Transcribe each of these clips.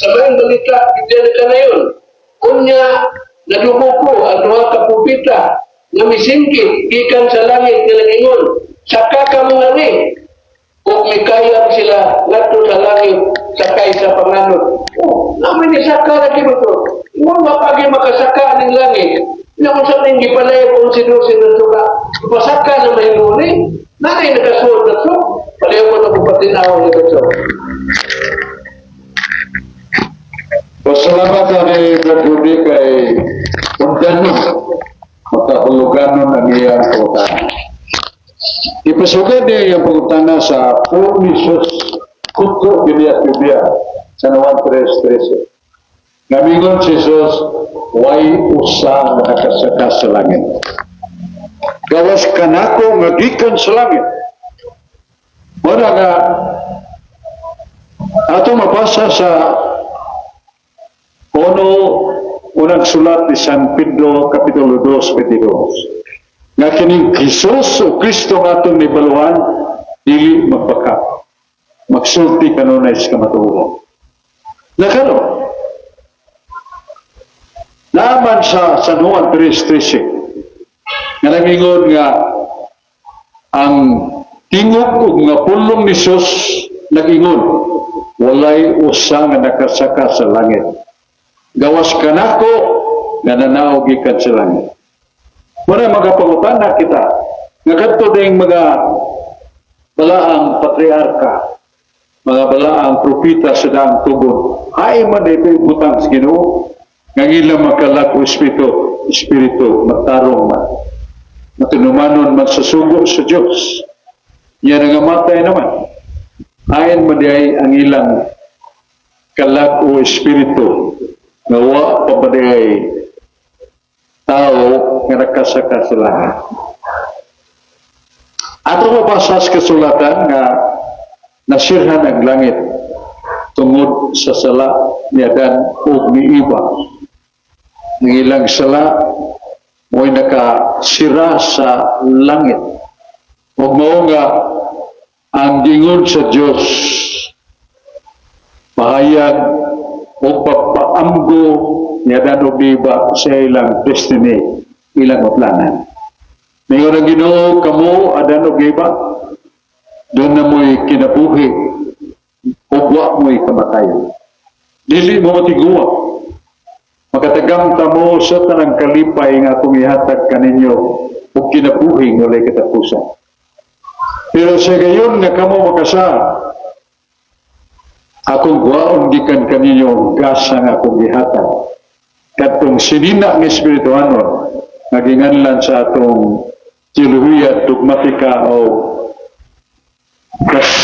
sa mayong balita gikan na yun. Kunya nadubuko ang duha ka propeta nga misingkit gikan sa langit nga nagingon, saka ka mga ni kung may kaya sila ngadto sa langit sakay sa panganod. Oh, naman ni saka lagi mo to. Ingon mapagi makasaka ning langit. Naman sa ning gipalay kung sinusin na ito ka. Ipasaka na mahinguni. Nanay nakasuot na ito. Palayo ko na kupatinaw na ito. Pasalamat kami Brad kay Undano. Makahulugan ng iyang pangutana. Ipasugat niya yung pangutana sa Purnisus Kutro Biblia sa 1:13. Ngamingon si Jesus, way usa nga nakasaka sa langit. Gawas kanako nga gikan sa langit. Muna nga, ato mabasa sa unang sulat ni San Pedro Kapitulo 2, Petidor. Nga kining Jesus o Kristo nga itong nibaluan, dili magpaka. Magsulti kanunay sa kamatuho. Nakano? Naaman sa San Juan 3:13 nga nangingon nga ang tingog ug nga pulong ni Jesus nagingon, walay usa nga nakasaka sa langit. Gawas kanako nga nanaog gikan sa langit. Muna magapangutana kita nga kadto ding mga balaang patriarka, mga balaang propeta sa daang tugon, ay man ito'y butang sa Ginoo nga ilang makalag o espiritu matarong man, matinumanon man sa sugo sa Diyos. Yan ang amatay naman. Ayon man ay ang ilang kalag o espiritu nga wa papaday tao nga nakasaka sa lahat. Ato mabasa sa kasulatan nga nasirhan ang langit tungod sa sala ni Adan o ni Eva. Ang ilang sala mo'y nakasira sa langit. Huwag mo nga ang gingon sa Diyos pahayag o papaamgo ni Adan o Eva sa ilang destiny, ilang maplanan. Ngayon ang Ginoo kamo, Adan o Eva, doon na mo'y kinabuhi o wa mo'y kamatayan. Dili mo matiguwa. Makatagam mo sa tanang kalipay nga akong ihatag kaninyo o kinabuhi ng walay katapusan. Pero sa gayon nga kamo makasa, akong guwaon gikan kaninyo gasa nga akong ihatag. Katong sinina ng Espirituanon, naginganlan sa atong teolohiya dogmatika o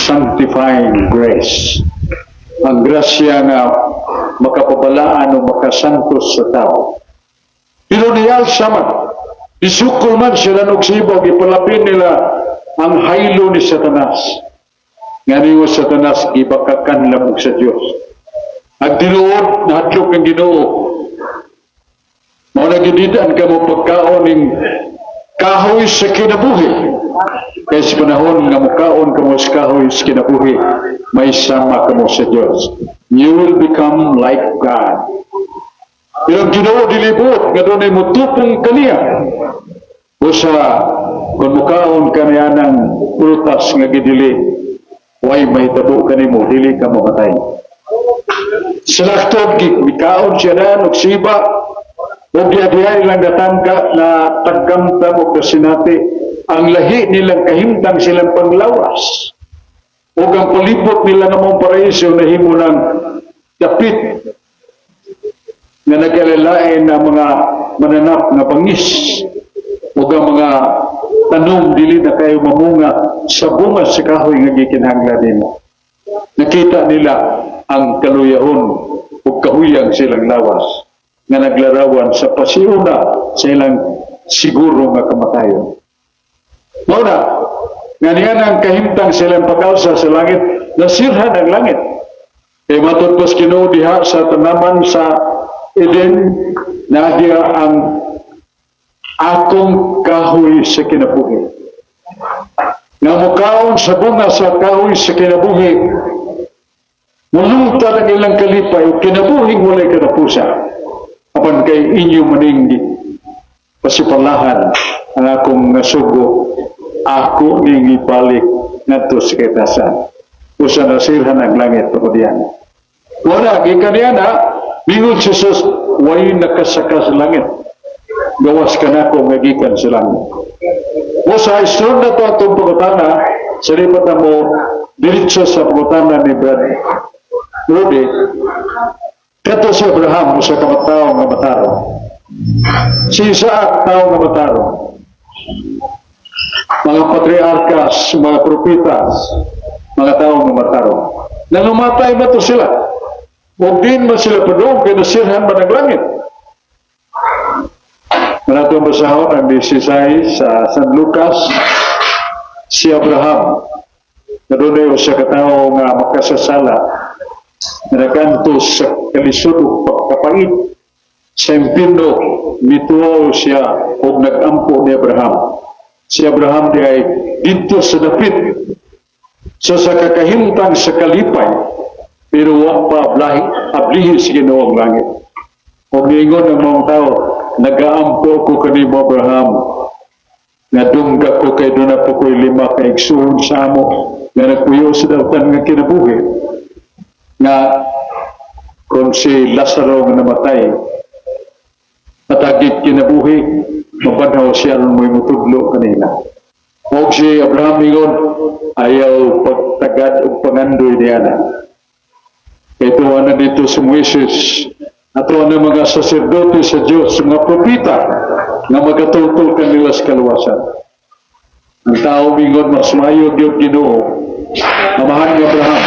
sanctifying grace. Ang grasya nga makapabalaan o makasantos sa tao. Pero niyal saman, isukol man sila ng sibog, ipalapin nila ang haylo ni Satanas. Nga niyo Satanas, ibakakan lamog sa Diyos. At tinuod, nahatlok ng Ginoo. Mga nagididaan ka mo pagkaon ng kahoy sa kinabuhi. Kaya sa panahon nga mukaon ka mo sa kahoy sa kinabuhi, may sama ka mo sa Diyos. You will become like God. Pero ang Ginoo dilibot, nga doon ay mutupong kaniya. O sa, kung mukaon ka niya ng prutas nga gidili, way may tabo ka ni mo, dili ka mamatay. Sa laktod, mikaon siya na, nagsiba, o diya-diya ilang datangka na tagkamtam o kasinati, ang lahi nilang kahimtang silang panglawas. O ang palibot nila namang paraiso na himo ng dapit na nag-alalain na mga mananap na bangis. O ang mga tanom dili na kayo mamunga sa bunga sa kahoy nga gikinahanglan nimo. Nakita nila ang kaluyahon o kahuyang silang lawas nga naglarawan sa pasiuna sa ilang siguro nga kamatayon. Mauna, nga niyan ang kahimtang silang pag-alsa sa langit, nasirhan ang langit. E matutpos Ginoo diha sa tanaman sa Eden, na diha ang akong kahoy sa kinabuhi. Nga mukaon sa bunga sa kahoy sa kinabuhi, Mulungta ang ilang kalipay o kinabuhing walay katapusa. Apan kay inyo maning pasipalahan ang akong nasugo, ako ning ibalik ngadto sa kaitasan. Usa nasirhan ang langit tungod diyan. Wala gikan diyan mingon si Jesus, way nakasaka sa langit. Gawas ka na ako magikan sa langit. O sa isron na ito atong pagkutana, sa lipat na mo, diritso sa pagkutana ni Brad Rudy, kato si Abraham, sa kamataong nga mataro. Si Isaac, taong nga mataro. Mga patriarkas, mga propitas, mga taong nga mataro. Nangumatay ba ito sila? Huwag din man sila padong, kinasirhan man ang langit. Manatong basahon ang 16 sa San Lucas, si Abraham, na doon sa katao nga makasasala, na nagantos sa kalisod o kapait, sa impino, mituo siya o nag-ampo ni Abraham. Si Abraham di ay dito sa dapit, sa kakahimtang sa kalipay, pero wak pa ablihin sa Ginoong langit. O niingon ng mga tao, nag-aampo ko kanimo Abraham, nga dungga ko kay doon na po ko'y 5 kaigsuhon sa amo, nga nagpuyo sa dawtan nga kinabuhi, nga kung si Lazaro nga namatay, matagit kinabuhi, mabanaw siya ang may mutudlo kanina. O si Abraham ingon, ayaw pagtagad o pangandoy niya na. Ito na dito si Moises, ato na mga saserdote sa Diyos, mga propita, na magatutol kanila sa kaluwasan. Ang tao mingon, mas mayo Diyos Ginoo, amahan ni Abraham.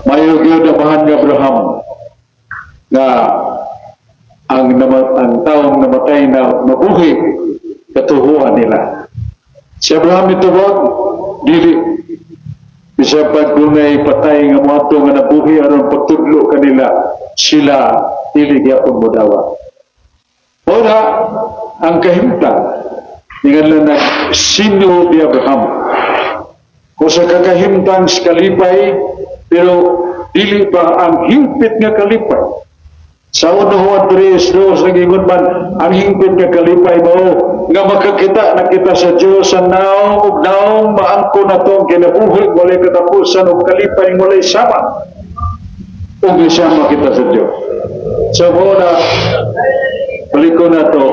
Mayo Diyos amahan ni Abraham, na ang taong namatay na mabuhi, katuhuan nila. Si Abraham ito ba? Dili. Bisa pag dunay patay nga mga nga nabuhi aron pagtudlo kanila, sila dili gyapon modawa. Ora ang kahimtang ningan na sino di Abraham. O sa kakahimtang sa kalipay, pero dili pa ang hingpit nga kalipay. Sa unahuan 3:2 nagingon man, ang hingpit nga kalipay mo nga makakita na kita sa Diyos sa naong ug naong maangko na itong kinabuhi, walay katapusan ug kalipay walay sama. Ug isama kita sa Diyos. So muna, balik ko na ito,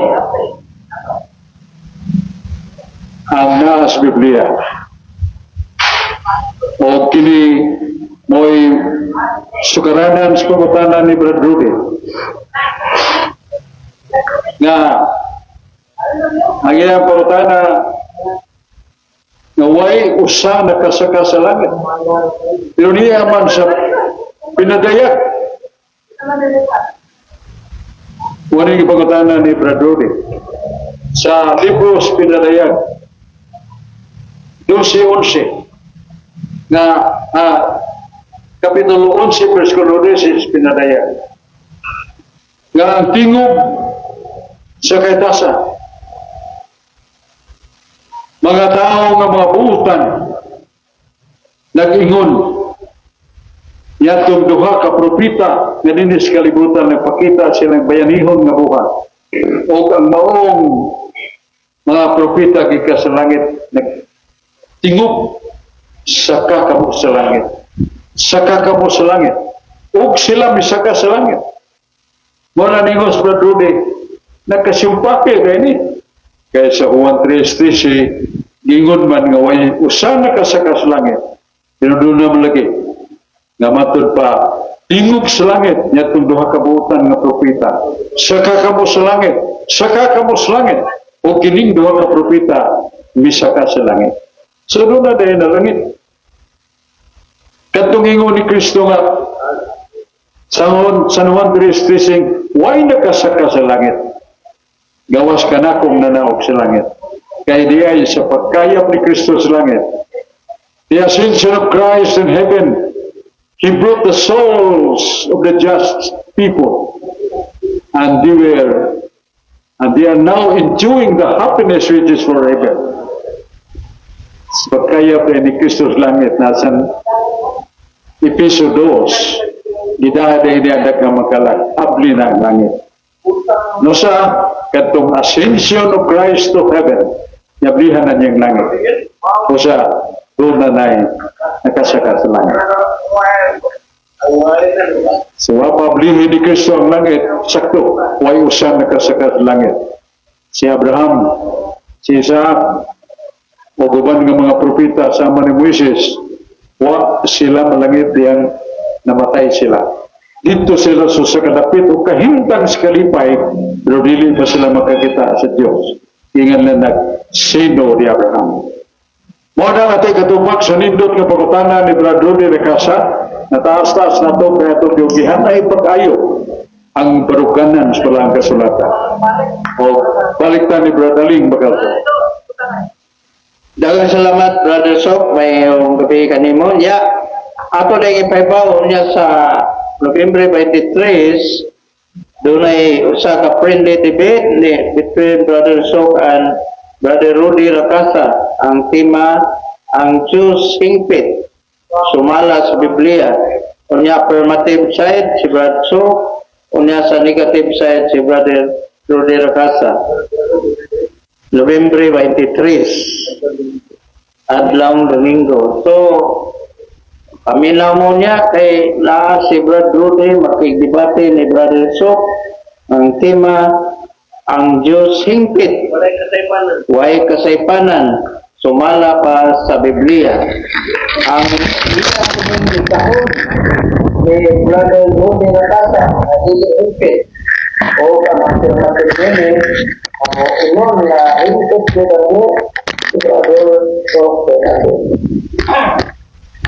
ang naas Biblia. O kini mo'y sukaranan sa pagkutanan ni Brad Rudy nga ang iyang pagkutana nga way usa nakasaka sa langit, pero niya man sa pinadayak. Kung yung pagkutana ni Brad Rudy sa libros pinadayak 12:11 nga Kapitulo 11, versikulo 10, pinadaya. Nga ang tingog sa kaitasan, mga tao nga mga buutan, nag-ingon, yatong duha ka propita, nga dinis kalibutan, nagpakita silang bayanihon nga buhat. O ang maong mga propita gikas sa langit, nagtingog, saka kamo sa langit. Saka kamo sa langit. Ug sila misaka sa langit. Muna ni Hos Brad Rudy, nakasimpake kayo ni. Kaya sa Juan 3:13, gingon man nga way usa nakasaka sa langit. Pero doon naman lagi, nga matod pa, tingog sa langit, niyatong duha kabuutan nga propita. Saka kamo sa langit. Saka kamo sa langit. O kining duha ka propita, misaka sa langit. So doon na dahil na langit. Katong ingon ni Kristo nga sa Juan 3:13, why nakasaka sa langit? Gawas ka na kung nanaog sa langit. Kaya di ay sa pagkayap ni Kristo sa langit. The ascension of Christ in heaven, He brought the souls of the just people, and they are now enjoying the happiness which is forever. pagkayap ni Kristus langit nasan Episo 2 gidada hiniadag nga makalag abli na ang langit. No sa katong ascension of Christ to heaven yablihan na niyang langit. O sa doon na nakasaka sa langit. So pablihin ni Kristo ang langit sakto way usan nakasaka sa langit. Si Abraham, si Isaac, o guban ng mga propeta sama ni Moises, wa sila malangit diyang namatay sila. Dito sila sa kadapit o kahintang sa kalipay, pero dili pa sila makakita sa Diyos. Ingan na nag-sino ni Abraham. Muna nga tayo katubak sa nindot ng pagkutana ni Brad Rudy Recasa, na taas-taas na ito kaya ito yung gihanay pag-ayo ang baruganan sa palang kasulatan. O baliktan ni Brad Aling bakal ito. Daghang salamat, Brother Sok, may gabi kanimo. Ya, ato na ipaibaw niya sa November 23, doon ay usa ka friendly debate between Brother Sok and Brother Rudy Recasa. Ang tema, ang Diyos hingpit, sumala sa Biblia. Unya affirmative side, si Brother Sok. Unya sa negative side, si Brother Rudy Recasa. November 23, adlaw Domingo. So, paminaw mo niya kay naa si Brad Rudy makigdebate ni Brother Sok. Ang tema, ang Diyos hingpit, way kasaypanan, sumala pa sa Biblia. Ang tahon ni Brother Rudy Recasa na dili hingpit o ang affirmative meaning ang ingon na hingpit kita mo Brother Sok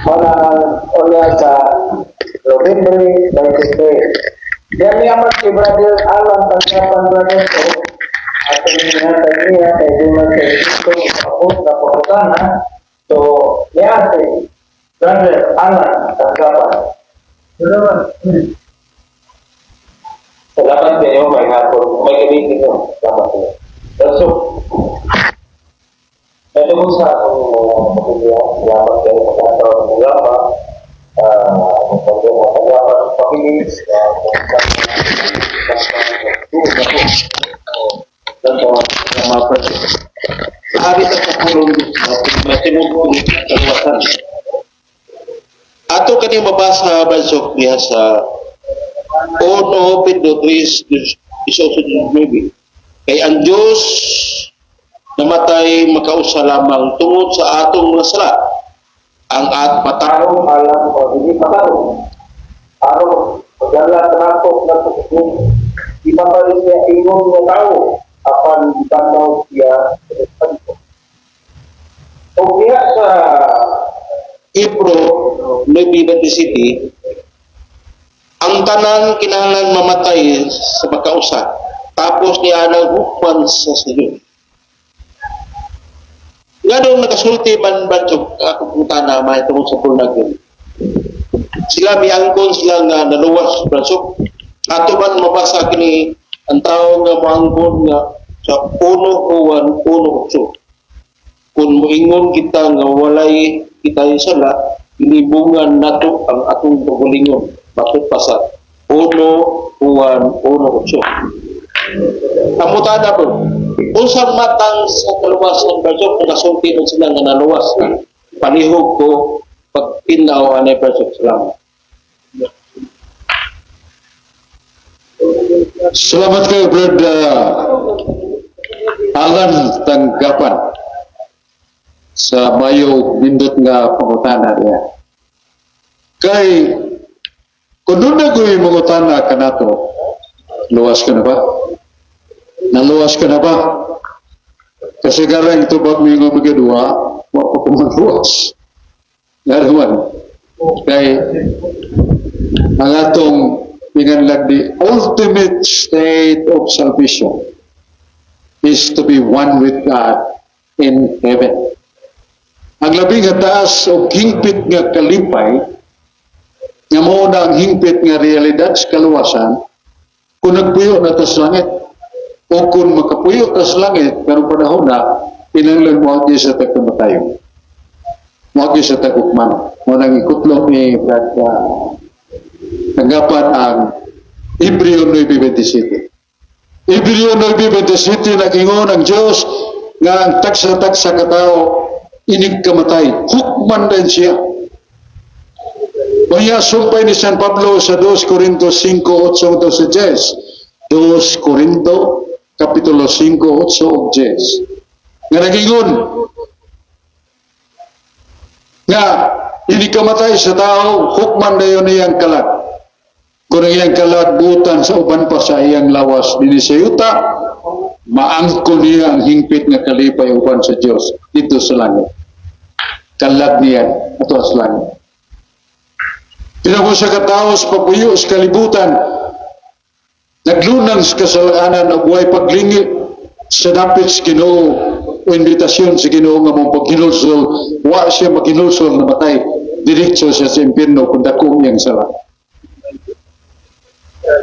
wala sa November 23. Yan naman si Brother Alan Tanggapan Brother Sok at pinagingatan niya kay Duman kay Cristo kapag na pagkutana. So, niya si Brother Alan Tanggapan. Salamat kayo, may hapon. May gamitin nyo. Salamat kayo. So, ito po sa akong pamilya. Salamat kayo sa katawag ng Lapa. Magpagyan ng Pagyapan ng Pamilis. Mga person. Hari sa kapulong matinugong kaluwasan. Ato kani mabasa Balsok niya sa Ono Pindotris isosunod maybe. Kay ang Diyos namatay makausa lamang tungod sa atong nasala. Ang at matarong alam o hindi matarong. Araw, magdala transport na pagkakas. Di mapalit niya ingon ng tao apan ditanaw siya sa espanto. So, kaya sa Hebro 9:27, ang tanan kinahanglan mamatay sa pagkausa. Tapos niya nang hukuman sa Diyos. Nga doon nakasulti man akong putana may tungkol sa punagin. Sila miangkon sila nga naluwas Bransok. Ato man mabasa kini ang tao nga maangkon nga sa 1:1:8. Kung moingon kita nga walay kita sala, inibungan nato ang atong pagalingon. Bakit pasat? 1:1:8. Kamutada po. Unsang matang sa kaluwasan Bransok nakasulti man sila nga naluwas. Palihog ko pagpinaw anay Bransok. Salamat. Salamat kayo, Brad Alan Tanggapan sa mayo nindot nga pangutana niya. Kay kung doon na ko'y mangutana ka na to, luwas ka na ba? Naluwas ka na ba? Kasi garang ito ba mga magdua, wala ko magluwas. Garawan. Kay ang atong pinganlag the ultimate state of salvation is to be one with God in heaven. Ang labing nga taas o hingpit nga kalipay nga mao na ang hingpit nga realidad sa kaluwasan kung nagpuyo na tas langit o kung makapuyo tas langit karong panahon na pinanglan mo sa tagkamatayon. Wagi sa tagukman. Munang ikutlog ni Brad tanggapan ang Hebreo 9:27. Hebreo 9:27 nagingon ang Diyos nga ang tagsa-tagsa katao inig kamatay. Hukman din siya. Kaya sumpay ni San Pablo sa 2 Corintos 5:8 sa 10. 2 Corinto Kapitulo 5:8 ug 10. Nga nagingon nga hindi kamatay sa tao, hukman na yun iyang kalag. Kung iyang kalag butan sa uban pa sa iyang lawas, din sa yuta, maangkon niya ang hingpit nga kalipay uban sa Diyos dito sa langit. Kalag niya ato sa langit. Pinako sa kataos, papuyo sa kalibutan, naglunang sa kasalanan o buhay paglingit sa dapit sa Ginoo o invitasyon sa Ginoo nga mong pagkinulsol, wa siya makinulsol na matay, diretso siya sa impyerno kung dakong niyang sala.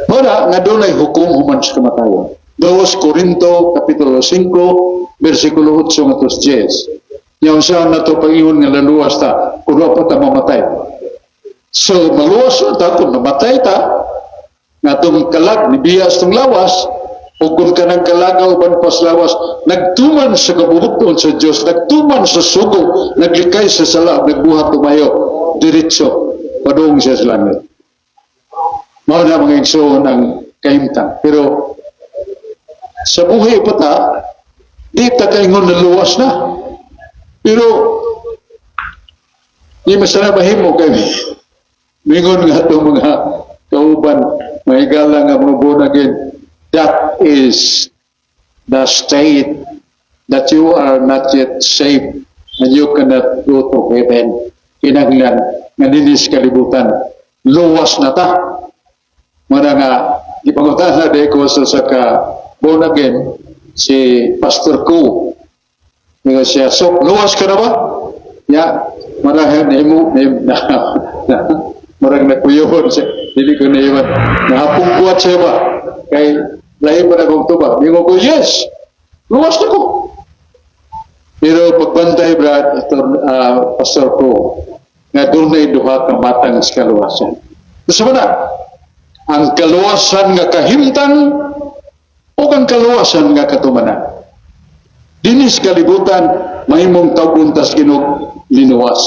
Muna, nga doon ay hukom human sa kamatayon. 2 Corinto Kapitulo 5, versikulo 8 nga 10. Yung saan na ito pag-iwan nga laluwas ta, kung pa ta mamatay. So, maluwas ta, kung namatay ta, nga itong kalag, nibiyas itong lawas, o kung ka ng kalagaw ban pas lawas, nagtuman sa kabubuton sa Diyos, nagtuman sa sugo, naglikay sa sala, nagbuhat tumayo, diretso, padung siya sa langit. Mao na mga igsoon ang kahimtang. Pero sa buhay pa ta, di ta kaingon na luwas na. Pero di masana mahimo kami. Mingon nga itong mga kauban, mahigala nga mga bunagin, that is the state that you are not yet saved and you cannot go to heaven. Kinanglan nga dinis kalibutan. Luwas na ta. Muna nga, ipangutan na de ko sa born again, si Pastor Ko. Nga siya, so, luwas ka na ba? Ya, marahil marang nagpuyohon siya. Hindi ko na iwan. Nahapungkuat siya ba? Kay lahi pa na kong tuba. Hindi ko, yes! Luwas na ko! Pero pagbantay, Brad, Pastor Ko, nga doon na duha ka matang sa kaluwasan. Gusto mo na? Ang kaluwasan nga kahimtang o ang kaluwasan nga katumanan. Dinis kalibutan, mahimong taguntas Ginoo linuwas.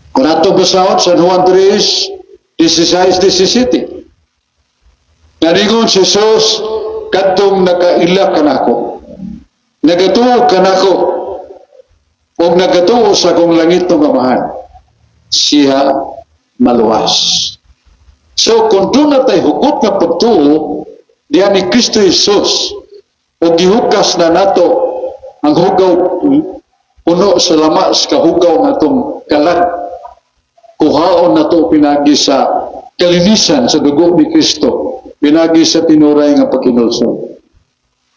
Kung ato basahon San Juan 3, 16-17. Naringon si Jesus, kadtong nakaila ka nako. Nagatuo ka nako. O nagatuo sa kong langit ng amahan. Siya maluwas. So, kung doon na tayo hugot nga pagtuo, diyan ni Kristo Jesus, o gihukas na nato ang hugaw puno sa lamas kahugaw na itong kalag, kuhaon na ito pinagi sa kalinisan sa dugo ni Kristo, pinagi sa tinuray nga pagkinulsol.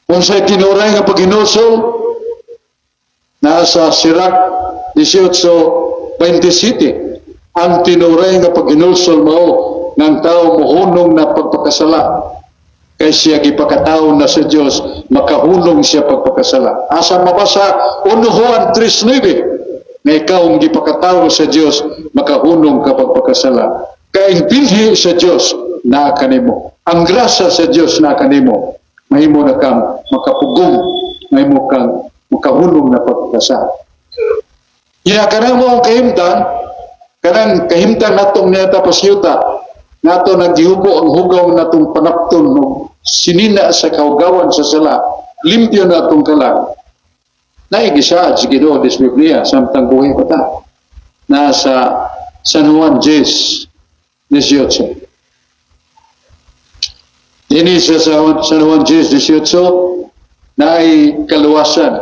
Kung sa'y tinuray nga pagkinulsol, nasa Sirach 18:27, ang tinuray nga pagkinulsol mao ng tao mohunong na pagpakasala kay siya gipakatao na sa Dios makahunong siya pagpakasala. Asa mabasa 1 Juan 3:9 nga ikaw ang gipakatao sa Dios makahunong ka pagpakasala. Kay binhi sa Dios na kanimo. Ang grasya sa Dios na kanimo. Mahimo na kang makapugong, mahimo kang makahunong na pagpakasala. Kanang mo ang kahimtang, kanang kahimtang natong niya tapos yuta, nato naghiubo ang hugaw natong panapton no sinina sa kaugawan sa sala, limpyo na itong kalag. Naigisaad si Ginoo des Biblia samtang buhay pa ta. Nasa San Juan 10:18. Ini sa San Juan 10:18 na ay kaluwasan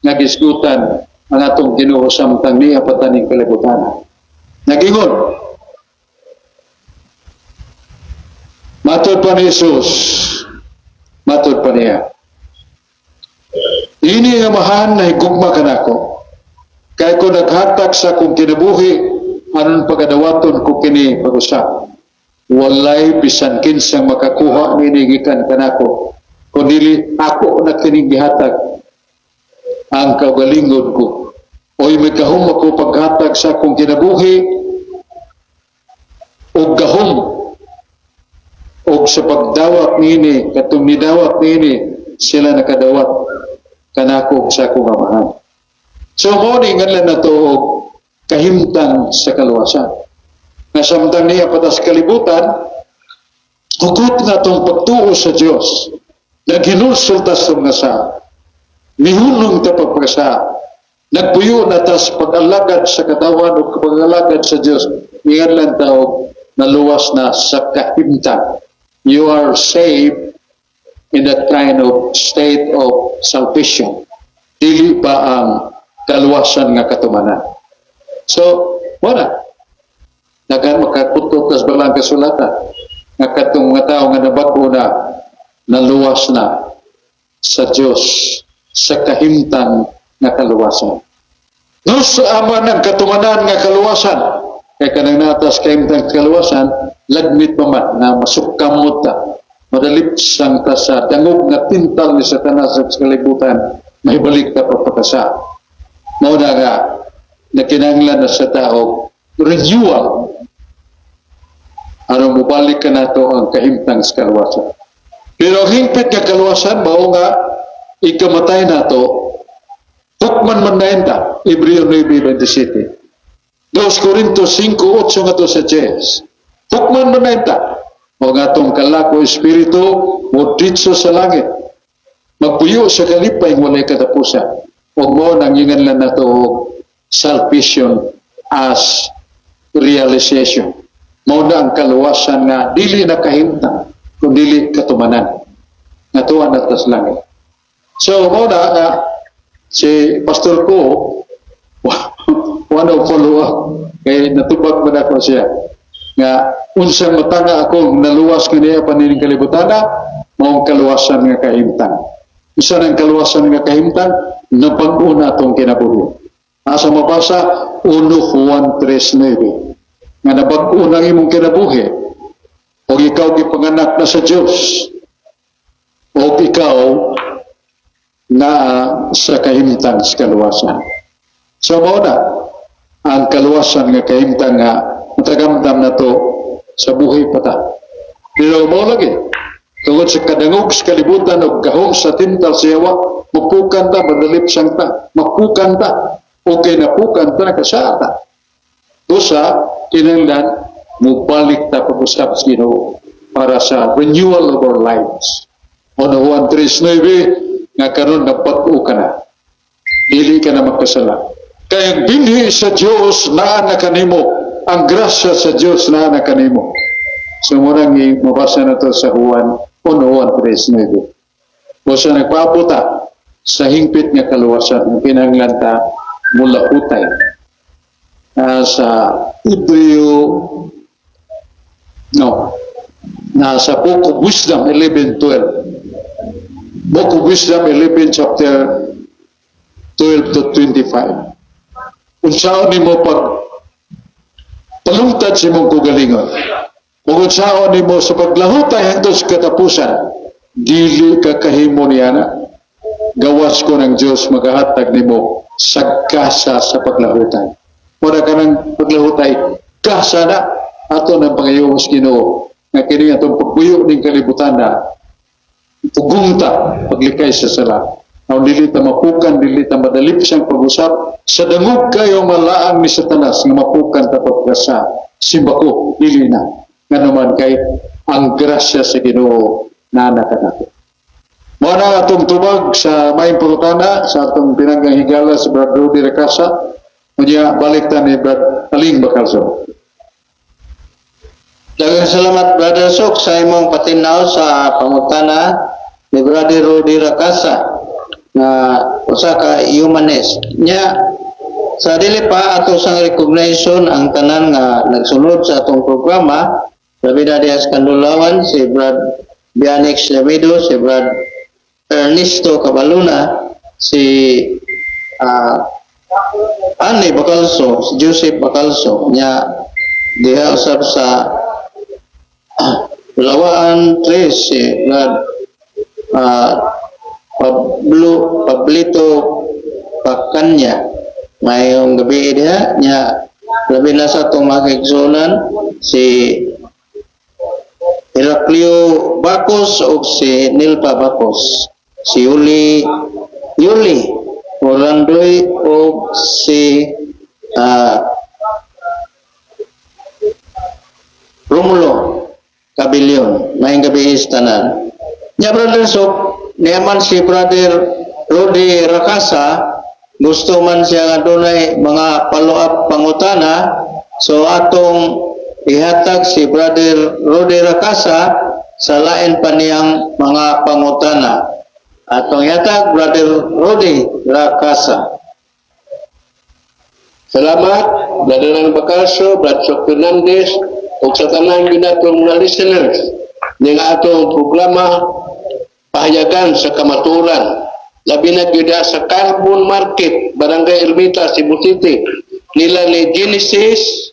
nga gisgutan ang atong Ginoo samtang niya pataning kalibutan. Nagingon, matod pa ni Jesus, matod pa niya. Ini nga mahan na higugma ka nako. Kaya ko naghatag sa kong kinabuhi, anon pagadawaton ko kini pag-usap. Walay bisan kinsang makakuha ninigikan ka nako. Kung dili ako na kining gihatag ang kaugalingon ko. Oy may gahom ako paghatag sa akong kinabuhi o gahom o sa pagdawat nini katong nidawat nini sila nakadawat kanako sa akong amahan. So mo ni nganlan na to og kahimtang sa kaluwasan. Nasamtang niya patas kalibutan, hugot na itong pagtuo sa Diyos na ginulsultas itong nasa, mihulong ta pagpasa, nagpuyo na tas pag-alagad sa katawan o pag-alagad sa Diyos, ngayon lang tao naluwas na sa kahimtang. You are saved in that kind of state of salvation. Dili pa ang kaluwasan nga katumanan. So, wala. Nagan makakutok kas balang kasulatan. Nga katong mga tao nga nabago na naluwas na sa Diyos sa kahimtang nga kaluwasan. No sa ama ng katumanan nga kaluwasan, kay kanang natas kahimtang kaluwasan, lagmit pa man na masukkamot ta, madalip sang ta sa dangog nga tintal ni Satanas sa kalibutan, may balik ta papakasa. Mauna nga, nakinanglan na sa tao, renewal. Ano, mubalik ka na to ang kahimtang sa kaluwasan. Pero ang hingpit nga kaluwasan, mao nga, ikamatay na to, hukman man na enta, Hebreo 9:27. 2 Corintios 5:8 nga to sa Ches. Hukman man na enta, o nga tong kalako espiritu, mo ditso sa langit. Magpuyo sa kalipay, walay katapusan. O mo nang inganlan na to, salvation as realization. Mao na ang kaluwasan nga dili na kahimtang kundi katumanan nga tuwa na tas langit. So mao na nga si pastor ko one of follow up kay natubag man ako siya nga unsang matanga ako naluwas kaniya panining kalibutana mao ang kaluwasan nga kahimtang. Isa ng kaluwasan nga kahimtang napag-una atong kinabuhi. Asa mabasa 1 Juan 3:9 nga nabag-o ng imong kinabuhi o ikaw gipanganak na sa Diyos o ikaw na sa kahimtang sa kaluwasan. So mauna ang kaluwasan nga kahimtang nga matagamdam na to sa buhay pata. Pero mao lagi tungod sa kadangog sa kalibutan o gahom sa tintal sa yawa, mapukan ta, madalip sang ta, mapukan ta, okay na pukan ta, nakasata. Usa, kinanglan, mubalik ta pag-usap sa Ginoo para sa renewal of our lives. Ono Juan 3:9, nga karon napag-o ka na. Dili ka na magkasala. Kaya ang binhi sa Diyos na kanimo, ang grasya sa Diyos na kanimo. So murang mabasa na to sa Juan 3:9. O sa nagpaputa sa hingpit nga kaluwasan, ang kinanglan ta mula utay. Sa Hebreo, nasa Book of Wisdom 11:12. Book of Wisdom 11 chapter 12 to 25. Kung saan ni mo pag palungtad si mong kugalingon, kung saan ni mo sa paglahutay hangtod sa katapusan, dili ka kahimo niya na, gawas ko ng Diyos maghahatag ni mo sagkasa sa paglahutay. Muna ka ng paglahutay, kasa na ato ng pangayos Ginoo nga kini atong pagbuyo ning kalibutan na pugungta paglikay sa sala. Aw dili ta mapukan, dili ta madalip siyang pag-usap sa dangog kayo malaang ni Satanas nga mapukan ta pagkasa simbako dili na. Nga naman kay ang grasya sa Ginoo na nakanato. Mao na atong tubag sa maayong pangutana sa atong pinanggang higala sa Brad Rudy Racasa. Unya balik ta ni Brad Aling Bacalzo. Daghang salamat Brother Sok sa imong patinaw sa pangutana ni Brother Rudy Racasa na usa ka humanist. Nya sa dili pa ato sang recognition ang tanan nga nagsunod sa atong programa, labi na diha sa Kanlulawan si Brad Bianix Lamido, si Brad Ernesto Cabaluna, si Ani Bacalzo, si Joseph Bacalzo, nya diha usab sa Lawaan 3 si Brad Pablito Pacanya, mayong gabi diha nya labi na sa itong makiksunan si Heraclio Bacos o si Nilpa Bacos, si Yuli Orandoy o si Romulo Cabilion. Mayong gabi tanan. Nya brother, so niyaman si brother Rodi Rakasa, gusto man siya nga dunay mga follow-up pangutana, so atong ihatag si brother Rodi Rakasa sa lain pa niyang mga pangutana. Atong ihatag brother Rodi Rakasa. Salamat, Brother Nang Bacarso, Brother Fernandez, o sa tanang ginatong mga listeners ng atong programa Pahayagan sa Kamaturan. Labi na gyud sa Carbon Market, Barangay Ermita, Cebu City. Nila ni Genesis,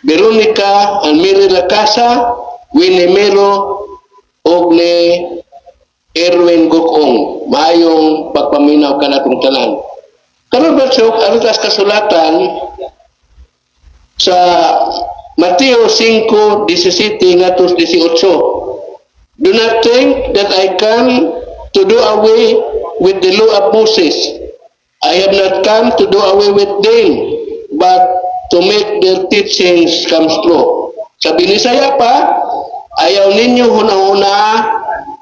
Veronica, Almiri Lacasa, Winnie Mero, o ni Erwin Gokong. Mayong pagpaminaw ka natong tanan. Karon ba arutas kasulatan sa Mateo 5:17 ngadto 18. Do not think that I come to do away with the law of Moses. I have not come to do away with them, but to make their teachings come true. Sa Binisaya pa, ayaw ninyo hunahuna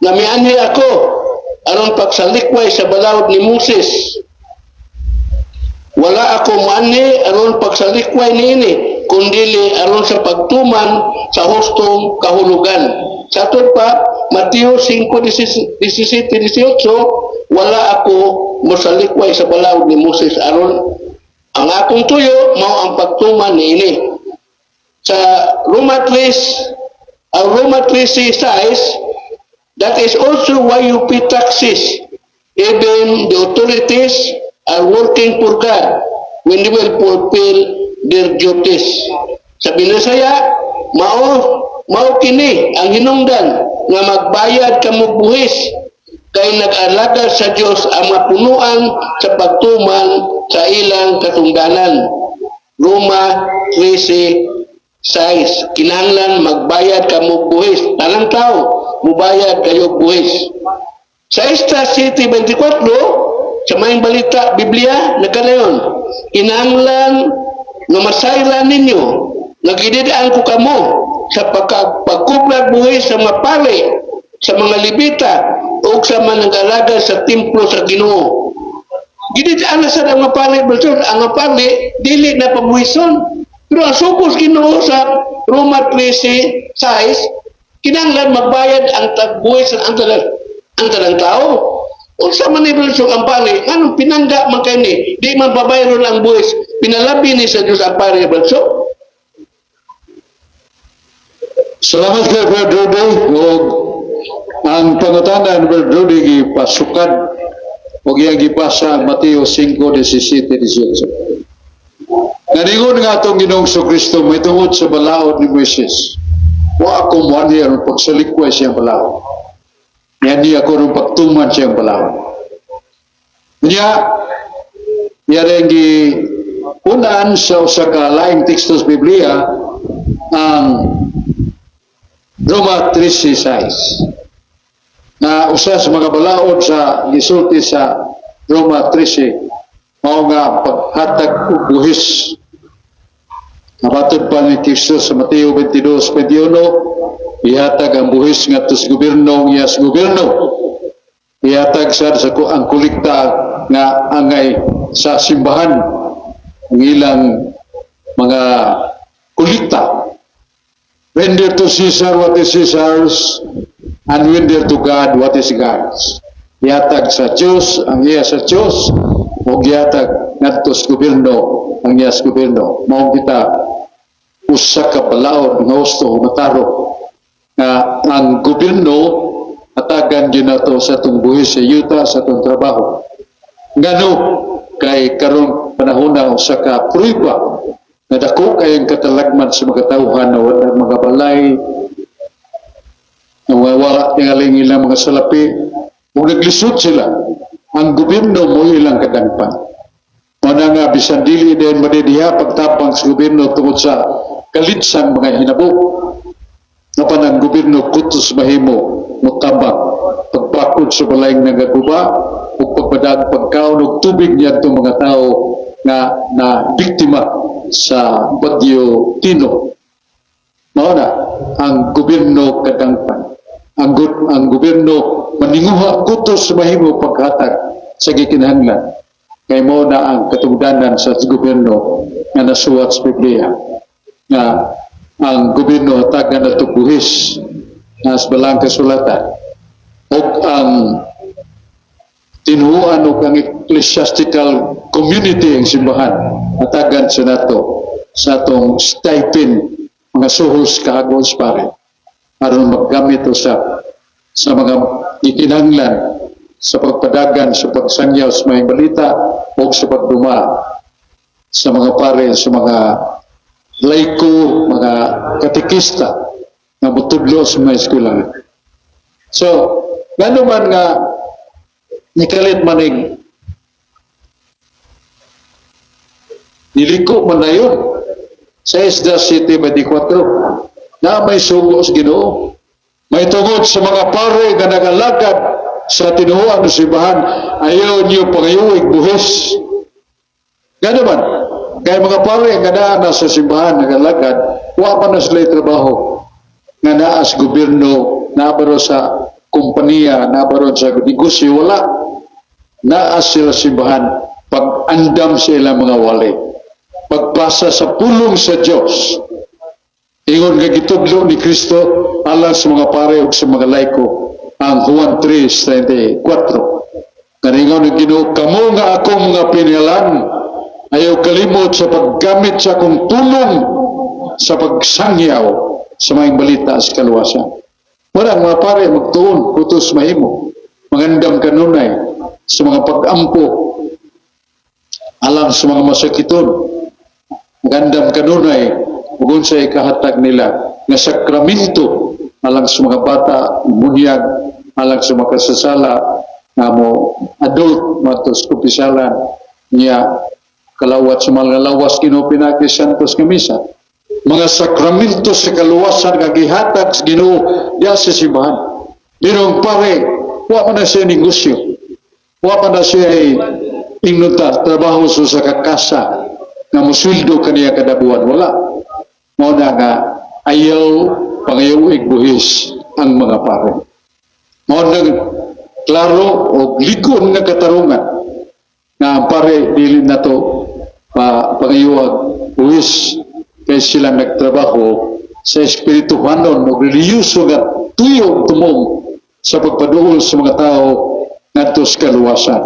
na mianhi ako aron pagsalikway sa balawod ni Moses. Wala ako muanhi aron pagsalikway niini, kundili aron sa pagtuman sa hustong kahulugan. Sa aton pa, Mateo 5:17-18, wala ako mosalikway sa balawod ni Moses aron ang akong tuyo mao ang pagtuman niini. Sa Roma 3:6, that is also why you pay taxes. Even the authorities are working for God when they will fulfill their duties. Sa Binisaya, mao kini ang hinungdan nga magbayad kamo buhis kay nag-alaga sa Dios ang mapunuan sa pagtuman sa ilang katungdanan. Roma 13:6, kinahanglan magbayad kamo buhis, tanang tao mubayad kayo buhis. Sa Esta 7:24, sa mayong balita Biblia nagkanayon, kinahanglan nga masayran ninyo, nagididaan ko kamo sa pagkublag buhay sa mapali, sa mga libita, o sa mga nag-alaga sa templo sa Ginoo. Gididaan na sa mapali, ang mapali, dili na pabuhison. Pero ang sukos Ginoo sa Roma 13:6, kinahanglan magbayad ang tagbuhis ang talang tao. O sa manibulsong ang pari, anong pinangga man kayo ni? Di man babayro ang buwis. Pinalabi ni sa Diyos ang pari, bulso. Salamat kay Brother Rudy. Ang pangutanan Brother Rudy gipasukan o gipasa Mateo 5:17-18. Naningon nga itong Ginoong Kristo may tungod sa balaod ni Moises. Wa ako muanhi ang pagsalikway siyang balaod. Yan niya ako nung pagtuman siyang balaod. Niya rin unaan sa usa ka laing tekstos Biblia ang Roma 13:6 na usa sa mga balaod sa gisulti sa Roma 13 mao nga paghatag og buhis. Nabatod pa ni Kristo sa Mateo 22:21, ihatag ang buhis ngadto sa gobyerno niya sa gobyerno. Ihatag sa ang kolekta nga angay sa simbahan ang ilang mga kolekta. Render to Caesar what is Caesar's, and render to God what is God's. Ihatag sa Diyos ang iya sa Diyos, o ihatag ngadto sa gobyerno ang iya sa gobyerno. Mao kita usa ka balaod nga gusto mataro nga ang gobyerno atagan gyud nato sa atong buhis sa yuta sa atong trabaho. Ngano kay karon panahon na usa ka prueba na dako kayong katalagman sa mga tawhan na mga balay na wala tingaling ilang mga salapi o naglisod sila. Ang gobyerno mo ilang kadangpan. Una nga bisan dili din madidiha pagtapang sa gobyerno tungod sa kalitsang mga hinabo. Napan ang gobyerno kutos mahimo mutabang pagpakod sa balayng nagaguba o pagpadag pagkaon og tubig niya itong mga tao na biktima sa Bagyo Tino. Mao na ang gobyerno kadangpan. Ang gobyerno maninguha kutos mahimo paghatag sa gikinahanglan. Kay mo na ang katungdanan sa gobyerno nga nasuwat sa Biblia nga ang gobyerno hatagan na buhis na sa balang kasulatan o ang tinuan o ang ecclesiastical community ang simbahan hatagan sa nato sa atong stipend mga suhos kahagos pare aron maggamit sa mga ikinahanglan sa pagpadagan sa pagsangyaw sa mga balita o sa pagduma sa mga pare sa mga laiko, mga katikista na mutudlo sa mga eskwelahan. So, gano'n man nga nikalit manig niliko man na yun sa Isda City 24 na may sugo sa Ginoo. May tungod sa mga pare nga nagalagad sa tinuhuan ng simbahan, ayaw niyo pangayuig buhis. Gano'n man, kaya mga pare nga naa sa simbahan nagalagad, wa pa na sila trabaho nga naa sa gobyerno, naabaro sa kompanya, naabaro sa negosyo, wala. Naa sila simbahan, pag-andam sila mga wali. Pagpasa sa pulong sa Diyos. Ingon nga gitudlo ni Kristo alang sa mga pare o sa mga laiko ang Juan 3:34. Kaningon ng Ginoo, kamo nga akong mga pinilan, ayaw kalimot sa paggamit sa akong tulong sa pagsangyaw sa mga balita sa kaluwasan. Wala mga pare magtuon, putos mahimo, mangandam kanunay sa mga pag-ampo alang sa mga masakiton, magandam kanunay ug sa ikahatag nila nga sakramento alang sa mga bata, bunyag, alang sa mga kasasala nga mo adult matos kupisalan niya kalawat sa mga lawas Ginoo pinagi santos nga misa. Mga sakramento sa kaluwasan nga gihatag sa Ginoo diya sa simbahan. Dinong pare, wa pa na siya negosyo. Wa pa na siya ingnuta trabaho sa kakasa nga mosuldo kaniya kada buwan. Wala. Mao na nga ayaw pangayuig buhis ang mga pare. Mao na klaro o likon nga katarungan nga ang pare dili na to pangayuag buhis kay sila nagtrabaho sa espirituhanon o reliyoso nga tuyong tumong sa pagpaduol sa mga tao ngadto sa kaluwasan.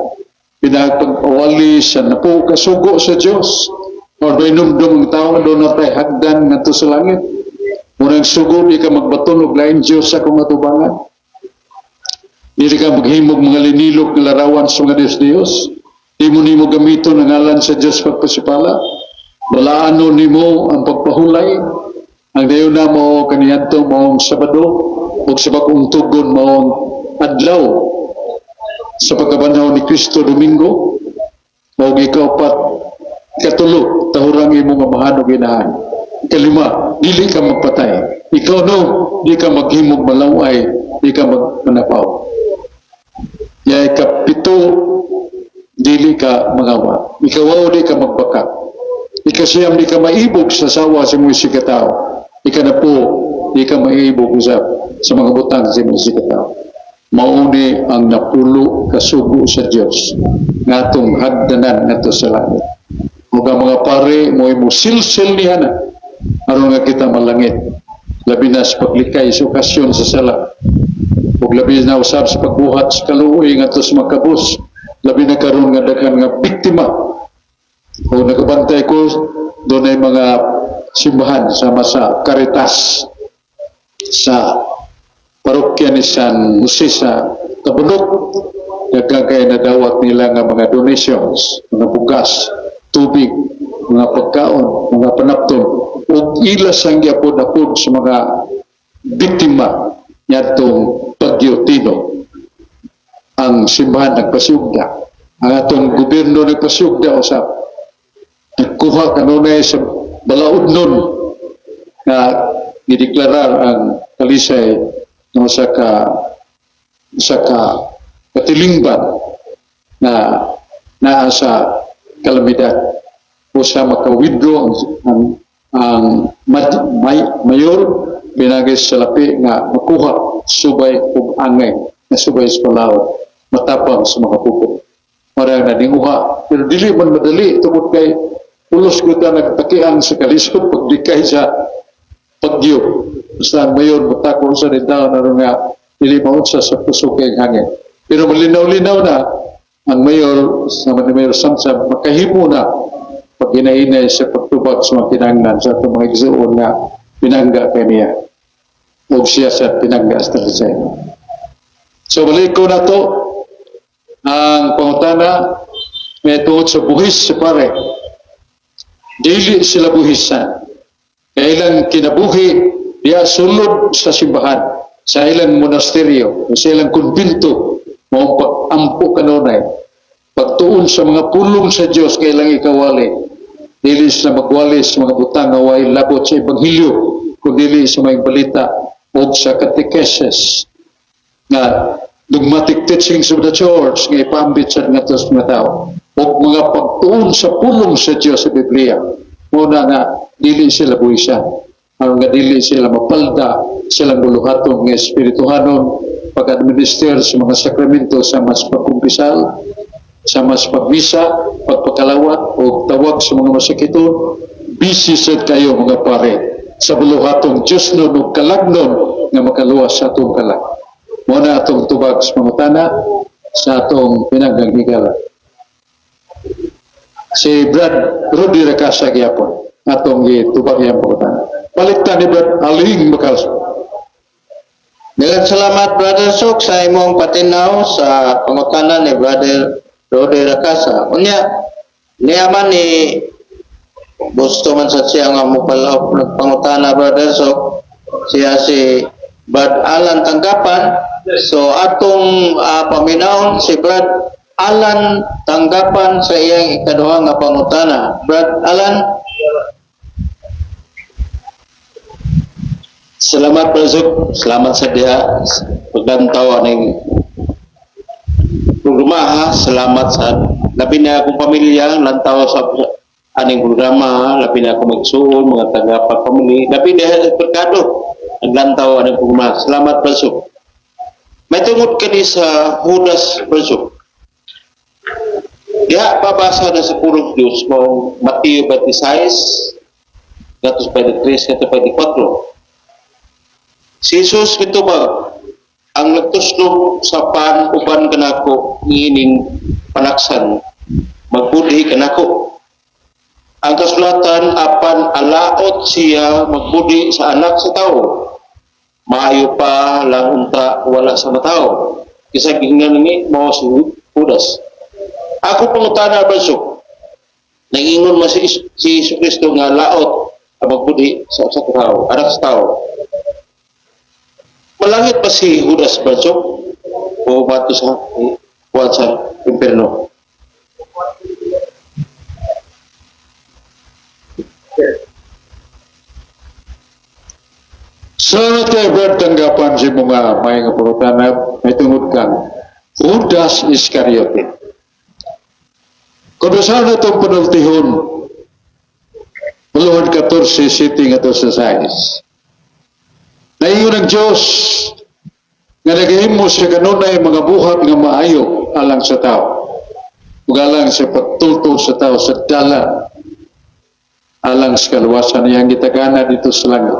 Pinagpag-awali sa napo kasugo sa Dios. O doinumdum ang tao na doon natay hagdan ngadto sa langit. Murang sugo di ka magbaton og lain Dios sa kung atubangan. Dili ka maghimog mga linilok nga larawan sa mga Dios. Di mo nimo gamiton ang ngalan sa Dios pagpasipala. Walaano nimo ang pagpahulay. Ang dayon na mo kaniadto maong Sabado ug sa bagong tugon maong adlaw sa pagkabanhaw ni Kristo Domingo. Mao gikaupat katulo tahurang imo nga mahanog inahan. Kalima, dili ka magpatay. Ikaw no, di ka maghimog malaway, di ka magmanapaw. Ya ikapito, dili ka magawa. Ikaw di ka magbaka. Ikasiyam di ka maibog sa sawa sa mga sikataw. Ikanapo, di ka maibog usap sa mga butang sa mga sikataw. Mauni ang napulo kasugo sa Dios ngatong hagdanan nato sa langit. Ug ang mga pare mo silsil niya na aron nga kita malangit. Labi na sa paglikay sa okasyon sa sala. Ug labi na usab sa pagbuhat sa kaluoy ngadto sa makabus. Labi na karon nga daghan nga biktima. O nagabantay ko doon ay mga simbahan sama sa Caritas sa parokya ni San Jose sa Tabunok. Nagkagay na dawat nila nga mga donations, mga bugas, tubig, mga pagkaon, mga panapton, o ilas ang yapod-apod sa mga biktima niyatong Bagyo Tino. Ang simbahan nagpasugda, ang atong gobyerno nagpasugda usap, nagkuha kanunay sa balaod nun nga gideklarar ang Talisay ng sa katilingban na naa sa kalamidad o sa maka-withdraw ang mayor binagis sa lapi nga makuha subay ug angay na subay sa palaod matapang sa mga pupo. Marang naninguha pero dili man madali tungod kay ulos ko ta nagtakian sa kalisod pagdikay sa pagyo. Basta ang mayor matako sa nitaw na nga dili maunsa sa pusok ang hangin. Pero malinaw-linaw na ang mayor sa Mayor Samsam makahimo na pag hinahinay sa pagtubag sa mga pinanglan sa itong mga igsuon nga pinangga kaniya o siya sa pinangga sa Talisay. So balik ko na to ang pangutana may tuod sa buhis sa pare. Dili sila buhisan. Kailang kinabuhi diya sulod sa simbahan sa ilang monasteryo sa ilang kumbinto mao pag-ampo kanunay pagtuon sa mga pulong sa Dios kailang ikawali dili sila magwali sa mga butang nga way labot sa ebanghelyo kundi sa mga balita o sa catechesis nga dogmatic teachings of the church nga ipambit sa mga tao o mga pagtuon sa pulong sa Dios sa Biblia muna nga dili sila buhisan aron nga dili sila mapalda silang buluhaton nga espirituhanon pag-administer sa mga sakramento sa mas pagkumpisal sa mas pagmisa, pagpakalawat o tawag sa mga masakiton busy sad kayo mga pare sa buluhatong Diyos nun o kalagnon nga makaluwas sa atong kalag muna atong tubag sa pangutana sa atong pinanggang higala si Brad Rudy Racasa gyapon atong gitubag yang pangutana paliktan ni Brad Aling Makalso. Daghang salamat Brother Sok sa imong patinaw sa pangutana ni Brother Rudy Racasa. Unya niyaman ni gusto man sa siya nga mupalaw pangutana Brother Sok siya si Brad Alan Tanggapan. So atong paminawon si Brad Alan Tanggapan sa iyang ikaduha nga pangutana. Brad Alan. Salamat Brother, salamat sa diha paglantaw aning programa ha. Salamat sa labi na akong pamilya lantaw sa aning programa, labi na akong magsuon mga taga-pamilya, labi na pagkado naglantaw aning programa. Salamat Brother. May tungod kani sa Judas Brother. Diha babasa na sa pulong Dios mo Mateo 26 gatos 23 gatos 24. Si Jesus mitubag ang nagtuslog sa uban kanako niining panaksan magbudhi kanako. Ang kasulatan apan alaot siya magbudhi sa anak sa tao. Maayo pa lang unta wala sa matao. Kisa gingan ni mao si Judas. Ako pangutana Brother. Nangingon man si Jesus Kristo nga laot ang magbudhi sa tao, anak sa tao. Malangit pa si Judas Brother o bato sa kuwan sa impierno? Sa tayo Brad Tanggapan si mga may nga pangutana may tungod kang Judas Iscariote. Kung saan na itong panultihon Puluhan 14 sitting ato sa sais. Naingon ang Diyos nga nagahimo siya kanunay mga buhat nga maayo alang sa tao. Ug alang sa pagtultol sa tao sa dalan alang sa kaluwasan niyang gitagana dito sa langit.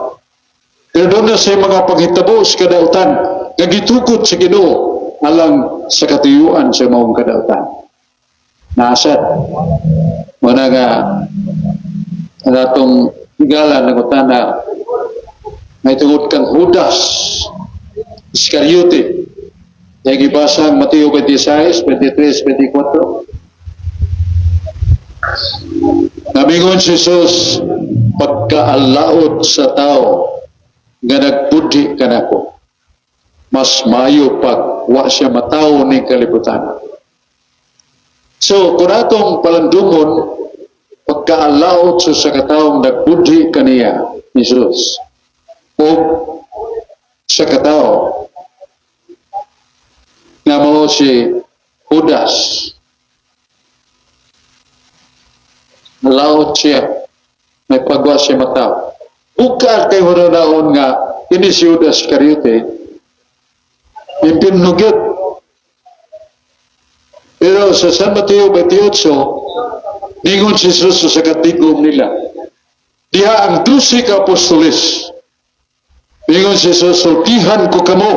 Pero doon na sa mga panghitabo sa kadautan nga gitukod sa Ginoo alang sa katuyuan sa maong kadautan. Nasad muna nga ang atong higala ng utana may tungod kang Judas Iscariote yung ibasa ang Mateo 26, 23, 24 namingon si Jesus pagkaalaot sa tao nga nagbudhi kanako mas mayo pag wa siya mataw ni kalibutan. So kung atong palandungon pagkaalaot sa kataong nagbudhi kaniya Jesus o sa katao nga mao si Judas. Nalaot siya, may pagwa siya matao. Ukar kay hunanaon nga ini si Judas Iscariote ipinugit. Pero sa San Mateo 28, ningon si Jesus sa katigom nila, diha ang 12 ka apostoles. Ningon si Jesus, sultihan ko kamo,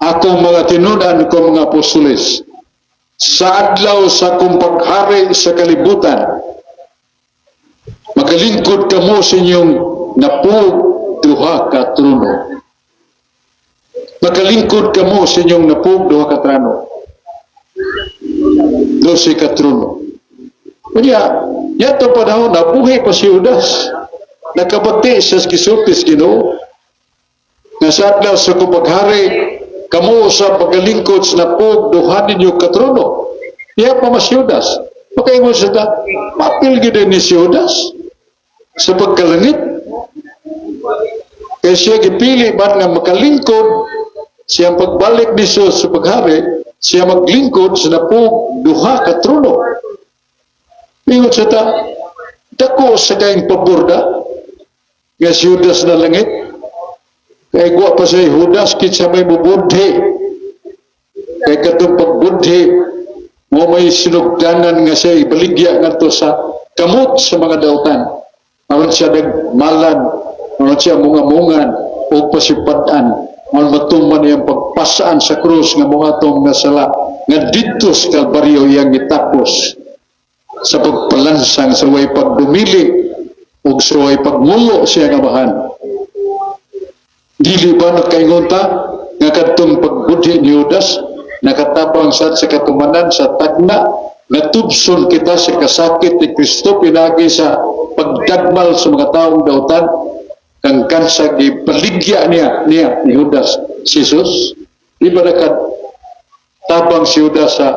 akong mga tinunan ko mga apostoles, sa adlaw sa akong paghari sa kalibutan, magalingkod kamo sa inyong napug duha ka trono. Magalingkod kamo sa inyong napug duha ka trono. 12 ka trono. Kanya, yato panahon, nabuhay pa si Judas. Nakabati sa kisultis Ginoo. Nga sa adlaw sa kumaghari, kamo sa pagalingkod sa napog, duha ninyo ka trono. Iya pa mas Judas. Makaingon sa ta, mapil gina ni si Judas sa pagkalangit. Kaya siya gipili man nga makalingkod, siyang pagbalik ni Jesus sa paghari, siya maglingkod sa napog duha ka trono. Ingon sa ta, dako sa kayong paborda nga si Judas na langit. Kaya guwa pa siya Judas kitsa may mubudhi. Kaya katong pagbudhi mo may sinugdanan nga siya ibaligya nga to sa kamot sa mga dautan. Aron siya nagmalan, aron siya munga-mungan o pasipadan. Ang matuman niyang pagpasaan sa krus nga mga itong nasala nga dito sa Kalbaryo iyang itapos sa pagpalansang sa way pagdumili o sa way pagmulo siya nga bahan. Dili ba nakaingon ta nga kadtong pagbudhi ni Judas nakatabang sa katumanan sa tagna natubson kita sa kasakit ni Kristo pinagi sa pagdagmal sa mga taong dautan kang kansa gipaligya niya ni Judas Jesus. Di ba tabang si Judas sa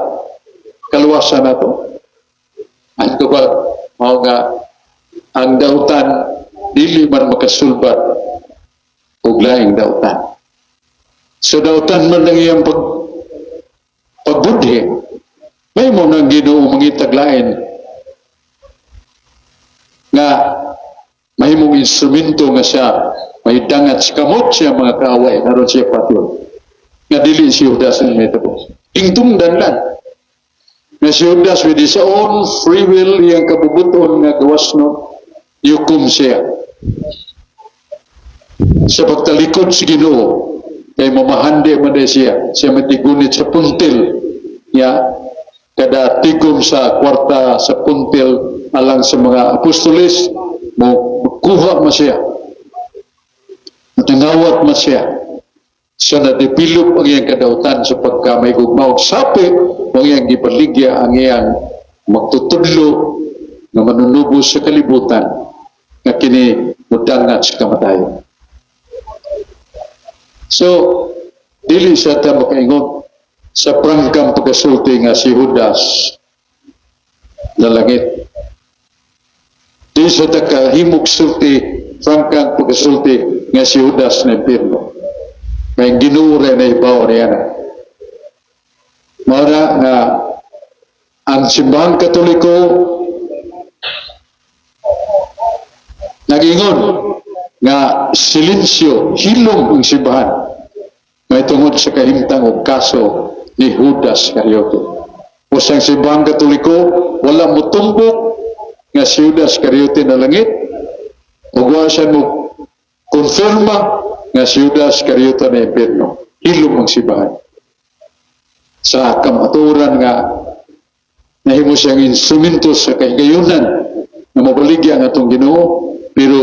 kaluwasan nato? Ano ba mao nga ang dautan dili man makasulbat og laing dautan. So dautan man lang iyang pagbudhi, may mo nang Ginoo mangitag lain nga mahimong instrumento nga siya may dangat sa kamot siya mga kaaway naroon siya patyon nga dili si Judas ang may tapos ingtungdan lang nga si Judas with his own free will iyang kabubuton nga gawas no yukum siya sa pagtalikod sa Ginoo kay mamahandi man siya matigunit sa puntil ya kada tigom sa kwarta sa puntil alang sa mga apostoles mo kuha mo siya matangawat mo siya siya na develop ang iyang kadautan sa pagkamay gugmaw sapi ang iyang ipaligya ang iyang magtutudlo na manunubos sa kalibutan na kini mudangat sa kamatayon. So dili sa ta makaingon sa prangkang pagkasulti nga si Judas na langit. Di sa takahimog sulti, prangkang pagkasulti nga si Judas na impirno. May ginure na ibaw niya na. Mara nga ang simbahang Katoliko nag-ingon nga silensyo, hilom ang simbahan. May tungod sa kahimtang o kaso ni Judas Iscariote. O sa simbahang Katoliko, wala mo tumbok nga si Judas Iscariote na langit. O gawa siya mo konfirma nga si Judas Iscariote na impirno. Hilom ang simbahan. Sa kamaturan nga nahimo siyang instrumento sa kahigayunan na mabaligya nga itong Ginoo, pero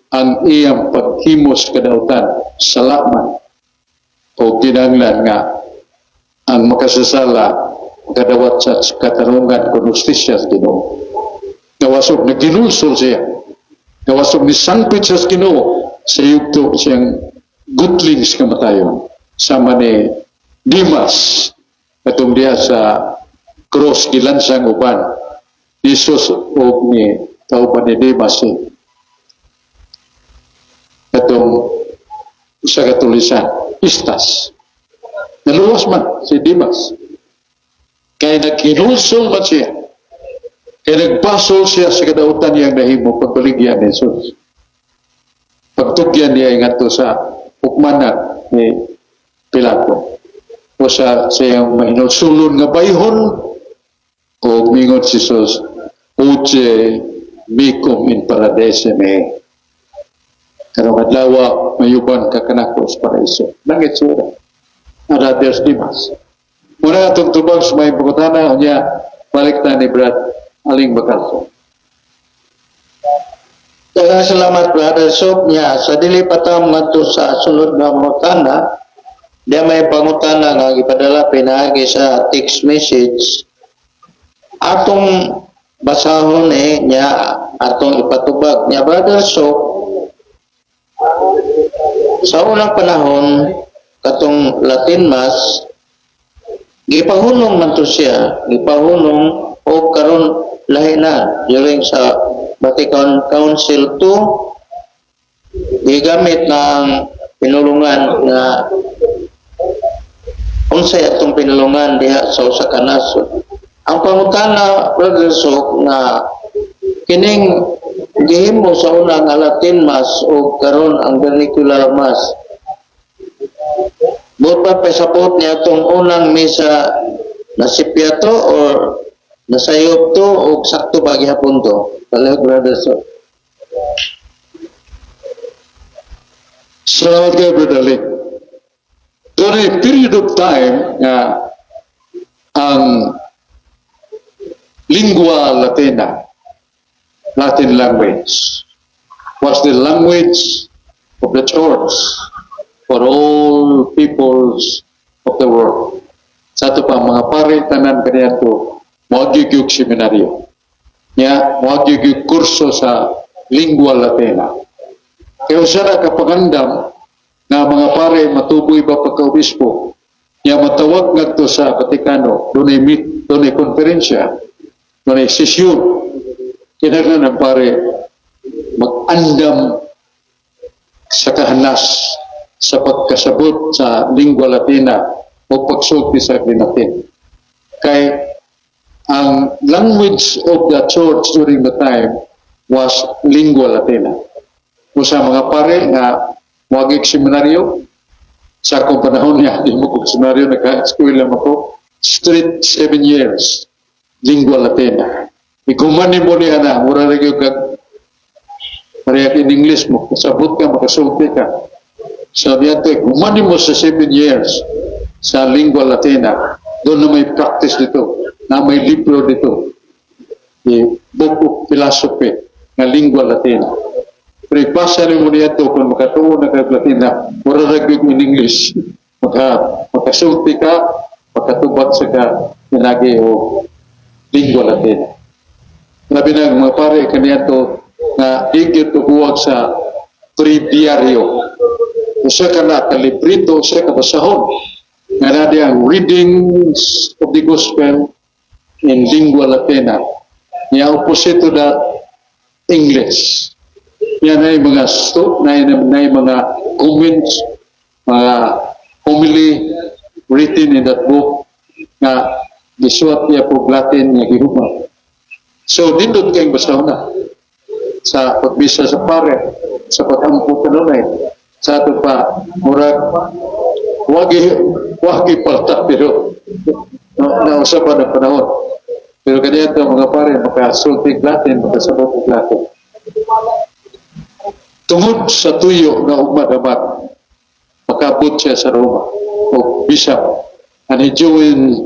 ang iyang paghimos kadautan salaman o kinanglan nga ang makasasala kadawat sa katarungan kung justisya sa Ginoo. Nawasog na ginulsol siya. Nawasog ni sangpit sa Ginoo sa yugto siyang gutlings kamatayon. Sama ni Dimas katong diya sa cross gilansang uban. Jesus o ni kauban ni Dimas katong sa katulisan istas naluwas man si Dimas kay nagkinulsol man siya kay nagbasol siya sa kadautan niyang nahimo pagbaligyan ni Jesus pagtugyan niya ingadto sa hukmanan ni Pilato o sa siyang mahinulsulon nga bayhon o mingon si Jesus uche mikum in paradise me karong adlaw mayuban ka kanako sa paraiso langit sura ada Dios Dimas muna atong tubag sa may bukutana unya balik na ni Brad aling bakal Salamat Brother Sob niya sa dili patam ngadto sa sulod nga mutana dia may pangutana nga gipadala pinaagi sa text message atong basahon niya atong ipatubag niya Brother Sob sa unang panahon katong Latin Mass gipahunong man to siya gipahunong o karon lahi na during sa Vatican Council II gigamit ng pinulungan nga unsay atong pinulungan diha sa usa ka nasod. Ang pangutana Brother Sok nga kining gihimo sa una nga Latin Mass o karon ang vernacular Mass buot pa pasapot niya itong unang misa nasipya to or nasayop to o sakto ba gihapon to? Palihog Brother Sok. Salamat kayo, Brother Lee. During a period of time nga ang lingua latina, Latin language, was the language of the church for all peoples of the world. Sa ito pa, mga pare, tanan kaniya ito, mawagyugyug seminaryo. Nya, mawagyugyug kurso sa lingua latina. Kaya siya na kapagandam na mga pare matuboy ba pagka-obispo, niya matawag nga ito sa Vaticano, doon ay meet, doon ay konferensya, doon ay sesyon. Kinaglan ng pare mag-andam sa kahanas sa pagkasabot sa lingua latina o pagsulti sa Latin. Kay ang language of the church during the time was lingua latina. O sa mga pare nga wagig seminaryo, sa akong panahon niya, di mo kong seminaryo, nagka-school lang ako, straight 7 years, lingua latina. Ikumanin mo niya na, mura rin yung in English mo, kasabot ka, makasulti ka. Sabi natin, kumanin mo sa 7 years sa lingua latina, doon na may practice dito, na may libro dito, the book of philosophy, na lingua latina. Pero ipasa rin mo niya ito, kung makatuo na ka latina, mura rin in English, makasulti ka, makatubag sa ka, nilagi o lingua latina. Labi na mga pare kaniya to na higit o buwag sa breviaryo. Usa ka na kalibrito, usa ka basahon. Nga na ang readings of the gospel in lingua latina. Nga opposite to that English. Yan ay mga mga comments, mga homily written in that book na gisuat niya po Latin nga gihuma. So, nindot kayong basahon na sa pagbisa sa pare, sa paghampo kanunay, sa ato pa, murag, wagi palta, pero nausapan ng panahon. Pero kanina ito, mga pare, makasultig Latin, makasabot ng Latin. Tungod sa tuyo na ugmadamat, makabot siya sa Roma, o bishop, and he joins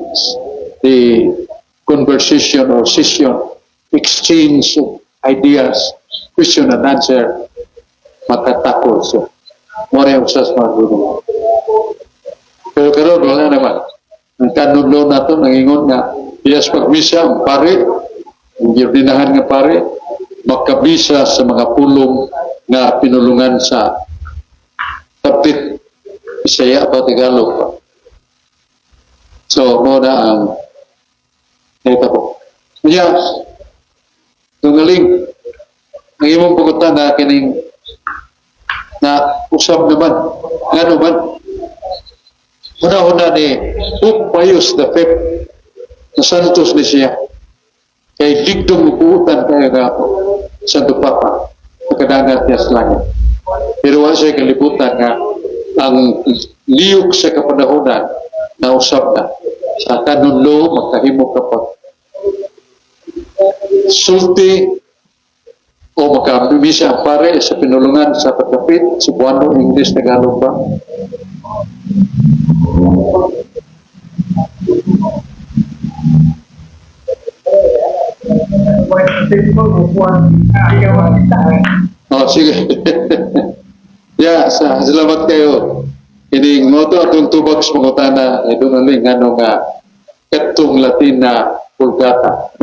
the conversation or session, exchange of ideas, question and answer, makatakol siya. Muna yung usas mga gulong. Pero karoon, wala naman. Ang kanunlo na ito, nangingon nga, iyas pagmisa, ang pare, ang giordinahan nga pare, makabisa sa mga pulong nga pinulungan sa tapit, Bisaya pa, Tagalog pa. So, muna ang ito po. Kaya, tungaling, imong pugutan na kining na usab naman ngano man una ni Pope Pius the Fifth na santos ni siya kay digdong pugutan kayo nga Santo Papa pagkadangat niya sa langit pero wala siya kalibutan nga ang liyok sa kapanahonan na usab na sa kanunlo magkahimo kapag sulti o makamimisa ang pare sa pinulungan sa pagkapit, Cebuano, English, Tagalog ba? Oh, sige. Salamat kayo. Ining moto atong tubag sa pangutana, doon aling ano nga, katong Latina Vulgata,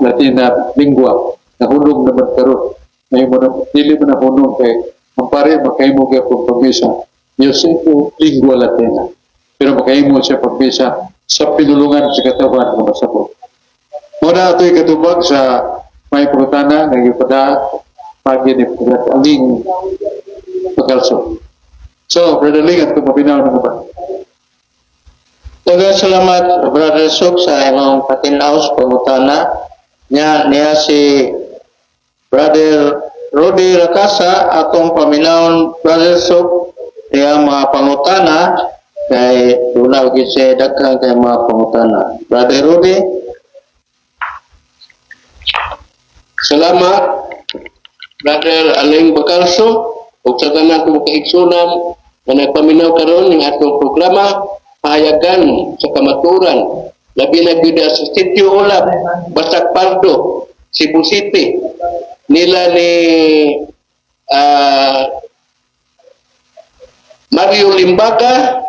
Latina Lingua, nahulong naman karon. Ngayon mo na, dili mo na hulong kay ang pare makahimo kay pagpamisa. Yosefo Lingua Latina. Pero makahimo siya pagpamisa sa pinulungan sa katawan ng masabot. Muna ito'y katubag sa may pagutana ng ipada pagi ni Pagkaling Pagkalso. So, Brother Ling, at kumapinaw na ba? Daghang salamat, Brother Sok, sa imong patinaw sa pangutana. Niya si Brother Rudy Rakasa, atong paminawon, Brother Sok, niya mga pangutana, kay tulaw kasi daghang kay mga pangutana. Brother Rudy? Salamat, Brother Aling Bakalso, ug sa tanan kong kaigsunan na nagpaminaw karon ng atong programa, pahayagan sa kamaturan, labi na gyud sa Sitio Olap, Basak Pardo, Cebu City, nila ni Mario Limbaga,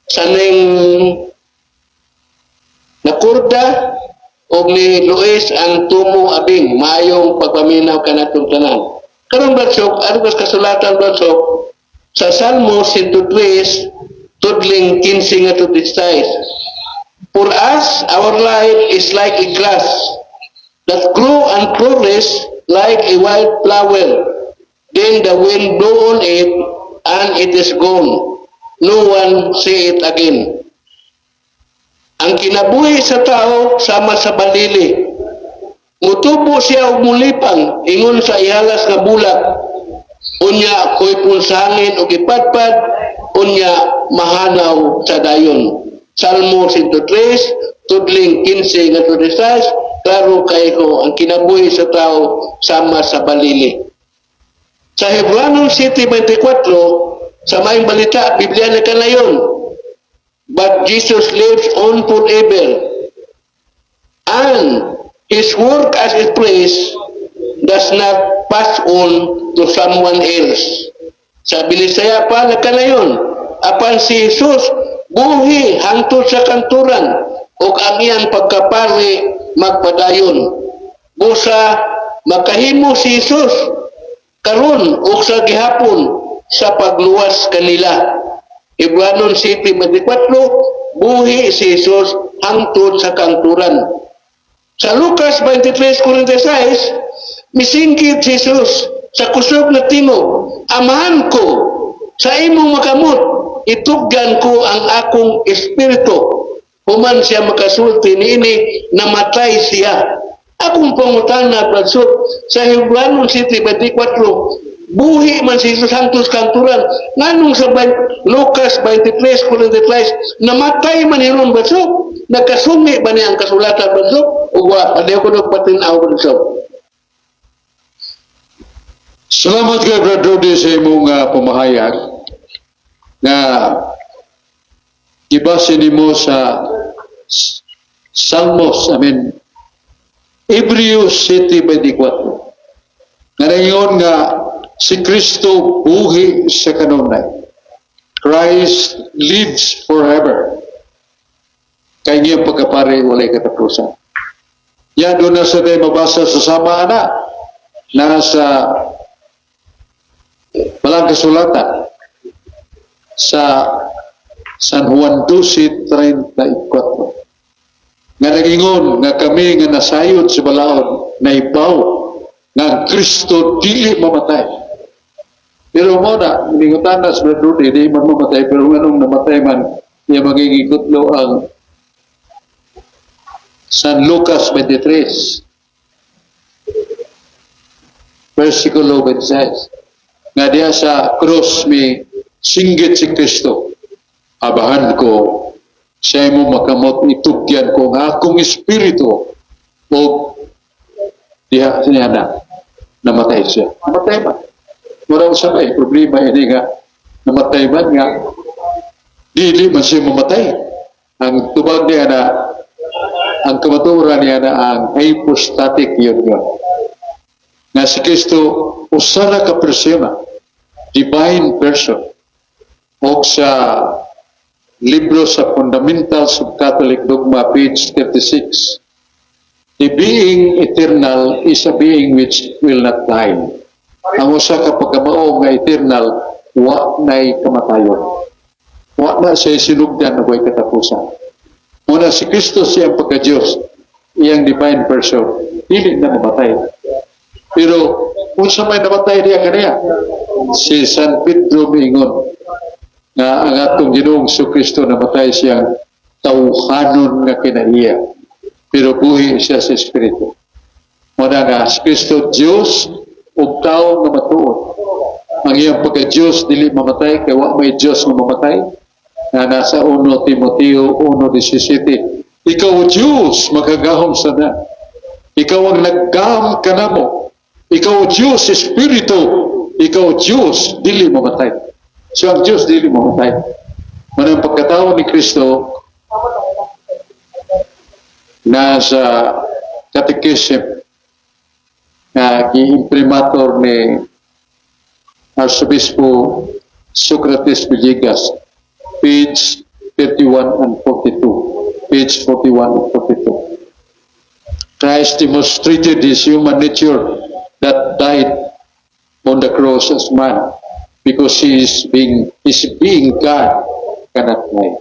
saning Nakurda, o ni Luis ang Tumo Abing, maayong pagpaminaw kanatong tanan. Karong Badsok, ano kas kasulatan Badsok, sa Salmo 103, tudling 15 nga to 16. For us, our life is like a grass that grow and flourish like a wild flower. Then the wind blow on it, and it is gone. No one see it again. Ang kinabuhi sa tao sama sa balili. Mutubo siya og mulipang ingon sa ihalas nga bulat. Unya ko'y punsangin og ipadpad, unya mahanaw sa dayon. Salmo 103, tudling 15 nga 16, klaro kayo ang kinabuhi sa tao sama sa balili. Sa Hebrano 7:24, sa maayong balita, Biblia na kanayon, but Jesus lives on forever, and His work as a priest does not pass on to someone else. Sa Bilisaya pa na kanayon, apan si Jesus buhi hangtod sa kanturan ug ang iyang pagkapari magpadayon. Busa makahimo si Jesus karon ug sa gihapon sa pagluwas kanila. Hebranon 7:24, buhi si Jesus hangtod sa kanturan. Sa Lucas 23:46, misingkit si Jesus sa kusog na tingog, amahan ko sa imong makamot, itugyan ko ang akong espiritu. Human siya makasulti niini, namatay siya. Akong pangutana, Bradsok, sa Hebranon 7:24, buhi man si Jesus hangtod sa kanturan. Nganong sa Lucas 23:46, namatay man hinon, Bradsok? Nagkasumi ba niya ang kasulatan, Bradsok? O wa, padayo ko nagpatinaw, Bradsok. Salamat kay Brother Rudy sa imong pamahayag na ibase nimo sa Salmos, Hebrews 7:24. Nga naingon nga si Kristo buhi sa kanunay. Christ lives forever. Kay ngayong pagkapare walay katapusan. Yan doon na sa tayo mabasa sa sama na nasa walang kasulatan sa San Juan 12:34. Nga nagingon nga kami nga nasayod sa balaod na ibaw nga ang Kristo dili mamatay. Pero mo na, ningutan na sa Rudy, di man mamatay, pero anong namatay man, iya magigikutlo ang San Lucas 23, versikulo 26. Nga diya sa cross may singgit si Kristo. Abahan ko, siya mo makamot itugyan ko nga akong espiritu o diya siya na namatay siya. Namatay man. Wala sa may problema ini nga namatay man nga dili man siya mamatay. Ang tubag niya na ang kamaturan niya na ang hypostatic union. Nga si Kristo usara ka persona, divine person. O sa libro sa Fundamentals of Catholic Dogma, page 36, the being eternal is a being which will not die. Ang usa ka pagkamao nga eternal, wa na'y kamatayon. Wa na siya sinugdan na buhay katapusan. Muna si Kristo siya ang pagka-Diyos, iyang divine person, dili na namatay. Pero kung sa may namatay niya kaniya, si San Pedro mingon nga ang atong Ginoong Kristo namatay siyang tawhanon nga kinaiya. Pero buhi siya sa Espiritu. Muna nga, si Kristo Diyos, ug tao nga matuod. Ang iyang pagka-Diyos dili mamatay, kaya wa may Diyos nga mamatay. Na nasa 1 Timoteo 1:17. Ikaw Diyos, magagahom sa na. Ikaw ang naggahom ka na mo. Ikaw Diyos, Espiritu. Ikaw Diyos, dili mamatay. So ang Diyos dili mamatay. Manang pagkatao ni Kristo nasa catechism na gi-imprimatur ni Arsobispo Socrates Villegas, page 31 and 42. Page 41 and 42. Christ demonstrated his human nature that died on the cross as man because his being God cannot die.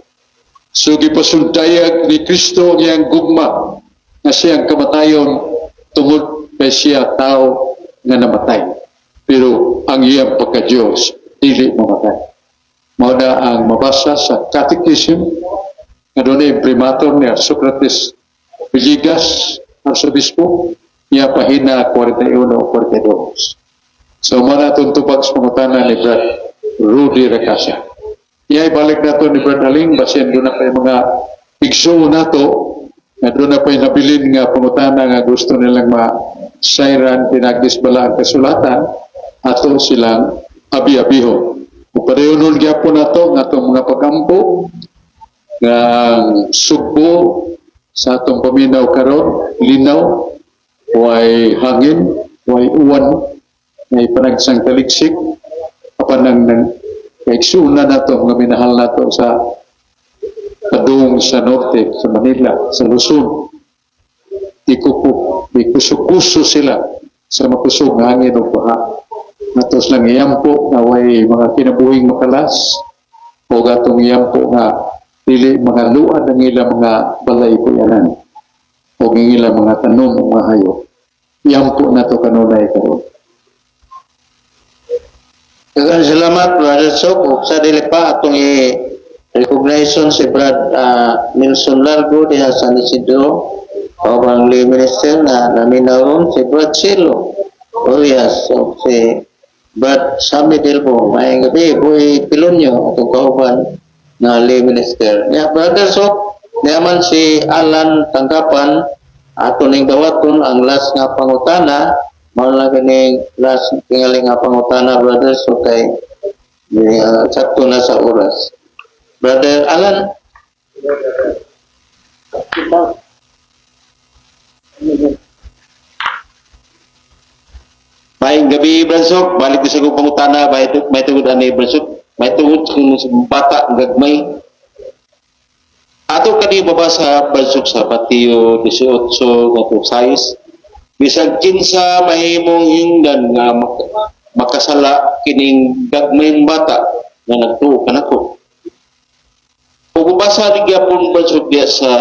So gipasundayag ni Kristo niyang gugma na siyang kamatayon tungod kay siya tao nga namatay. Pero ang iyang pagka-Diyos dili mamatay. Mao na ang mabasa sa Catechism nga doon ay imprimatur ni Socrates Villegas, Arsobispo, niya pahina 41-42. So mga tuntubag sa pangutana ni Brad Rudy Recasa. Iya'y balik nato ni Brad Aling, basin doon na pa yung mga pigso nato, na doon na pa yung nabilin nga pangutana nga gusto nilang ma-sayran, pinagdisbala ang kasulatan, ato silang abi-abiho. Upareunol gyapon nato nga itong mga pagampo ng sugbo sa atong paminaw karon, linaw, way hangin, way uwan, may panagsang taliksik, kapanang kaigsunan nato mga minahal nato sa padung sa norte, sa Manila, sa Luzon. Ikusukuso sila sa makusog nga hangin o baha. Natos lang iyampo na way mga kinabuhing makalas o gatong iyampo nga dili mga luad ang ilang mga balay kuyanan o ang ilang mga tanom o mga hayop. Iyampo na to kanunay karon. Daghang salamat, Brother Sok. Ug sa dili pa atong i-recognition si Brad Nelson Largo diha sa San Isidro o ang lay minister na naminaw si Brad Silo. Oh yes, so si Brad Sammy Delbo, mayang gabi, Boy Pilonyo, atong kauban na lay minister. Yeah, Brother Sok, naman si Alan Tangkapan, ato ning dawaton ang last nga pangutana, mao lang ganing last tingali nga pangutana, Brother Sok, kay sakto na sa oras. Brother Alan. Maayong gabi, Bransok. Balik ko sa kong pangutana, may tugod ani Bransok. May tugod kung bata, gagmay. Ato kani babasa, Bransok, sa Mateo 18, nga sais. Bisag kinsa mahimong hinggan nga makasala kining gagmayng bata nga nagtuo kanako. Kung basa ni gyapon, Bransok, diya sa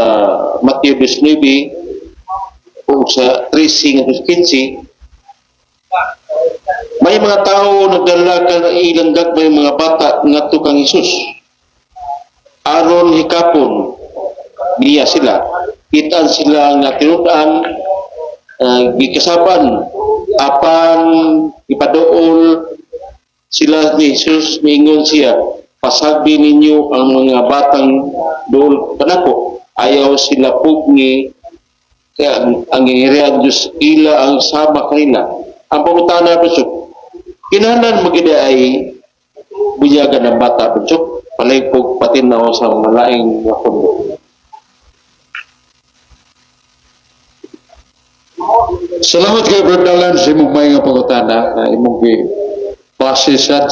Mateo 19, o sa 13 nga 15, May mga tao nagdala ka ng ilang may mga bata ngadto kang Hesus. Aron hikapon niya sila. Kitaan sila nga tinudan, gikasaban, apan ipaduol sila ni Jesus, mingon siya, pasagdi ninyo ang mga batang dool kanako. Ayaw sila pugni, kaya ang ingirihan Diyos ila ang sama kanila. Ang pangutana po, kinahanglan magida ay bunyagan ng bata po, palaypog patinaw sa malaing nga kundo. Salamat kay Brother Dalan sa imong may nga pangutana na imong base sa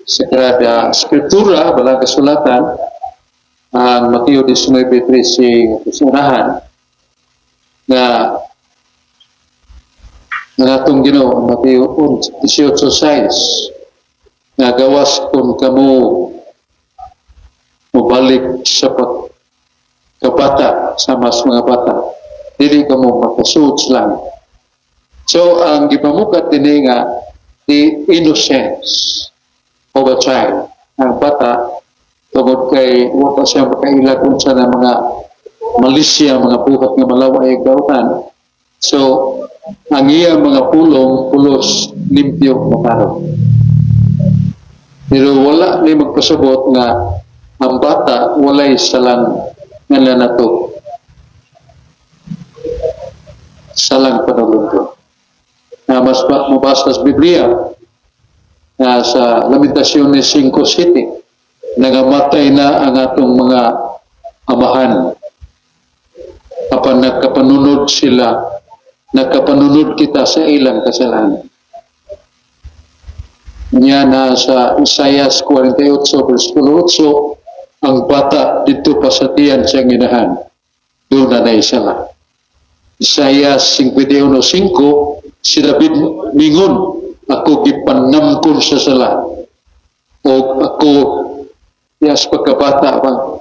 Sagrada Escritura, balang kasulatan, ang Mateo 19:13 unahan na atong Ginoo Mateo 18:6 nga gawas kung kamo mubalik sa pagkabata sa mas mga bata, dili kamo makasuot lang. So ang gipamukat dinhi nga the innocence of a child, ang bata tungod kay wa pa siya makailag unsa na mga malisya, mga buhat nga malaway kautan. So ang iya mga pulong pulos limpyo matarong. Pero wala ni magpasabot nga ang bata walay salang nga nato salang panulungkot. Na mas mabasa sa Biblia na sa Lamentaciones 5:7 nagamatay na ang atong mga amahan. Apan nagkapanunod kita sa ilang kasalanan. Niya na sa Isaias 48:8, ang bata dito pa sa tiyan siyang inahan, doon na naisala. Isaias 51:5, si David mingon, ako gipanamkon sa sala, o ako yas pagkabata pa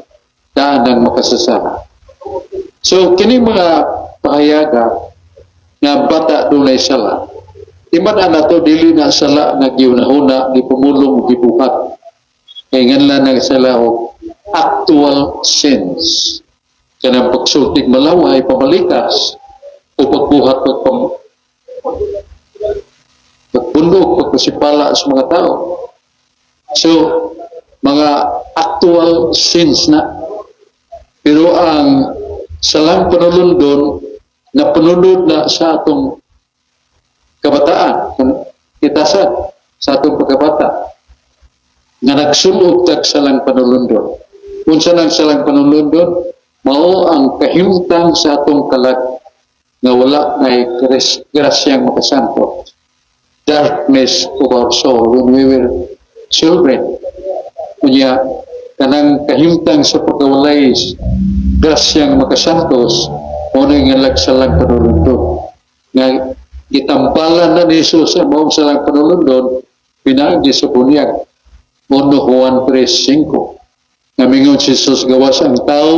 daan ang makasasala. So kini mga pahayaga nga bata doon na isala, timan na to dili na sala nga giunahuna, gipumulong, gibuhat. Kaya nganlan na sala o actual sins. Kanang pagsultig malaway, pamalikas, o pagbuhat, pagpundok, pagpasipala sa mga tao. So, mga actual sins na. Pero ang salang panulundon na panunod na sa atong kabataan, itasan sa atong pagkabata, na nagsulog tag salang panulundon. Unsa nang salang panulundon, mao ang kahimtang sa atong kalag nga wala ngay grasyang makasanto. Darkness of our soul when we were children. Kunya kanang kahimtang sa pagkawalay grasyang makasantos, mao nga lagsalang panulundon. Nga itampalan na ni Jesus sa maong salang panulundon, pinagi sa bunyag. 1 Juan 3:5. Namingon si Jesus, gawas ang tao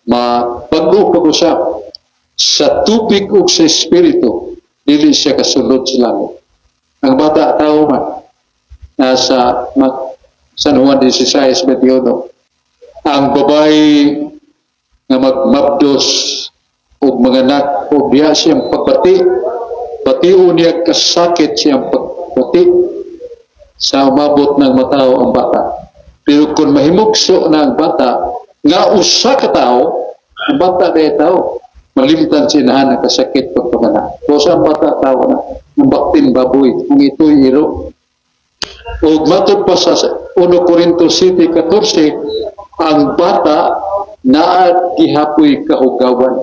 mapag-o pag-usap sa tubig o sa espiritu, dili siya kasulod sa langit. Ang bata tao man nasa San Juan 16:21, ang babae nga magmabdos o manganak o biya siyang pagbati, batiun niya kasakit siyang pagbati sa umabot ng matao ang bata. Pero kung mahimugso na ang bata, nga usa ka tao, ang bata na tao, malimtan sinahan ang kasakit pagpaganak. O sa bata tao na, ang baktin baboy, ang ito'y iro. O matod pa sa 1 Corintios 7:14, ang bata naad gihapoy kahugawan.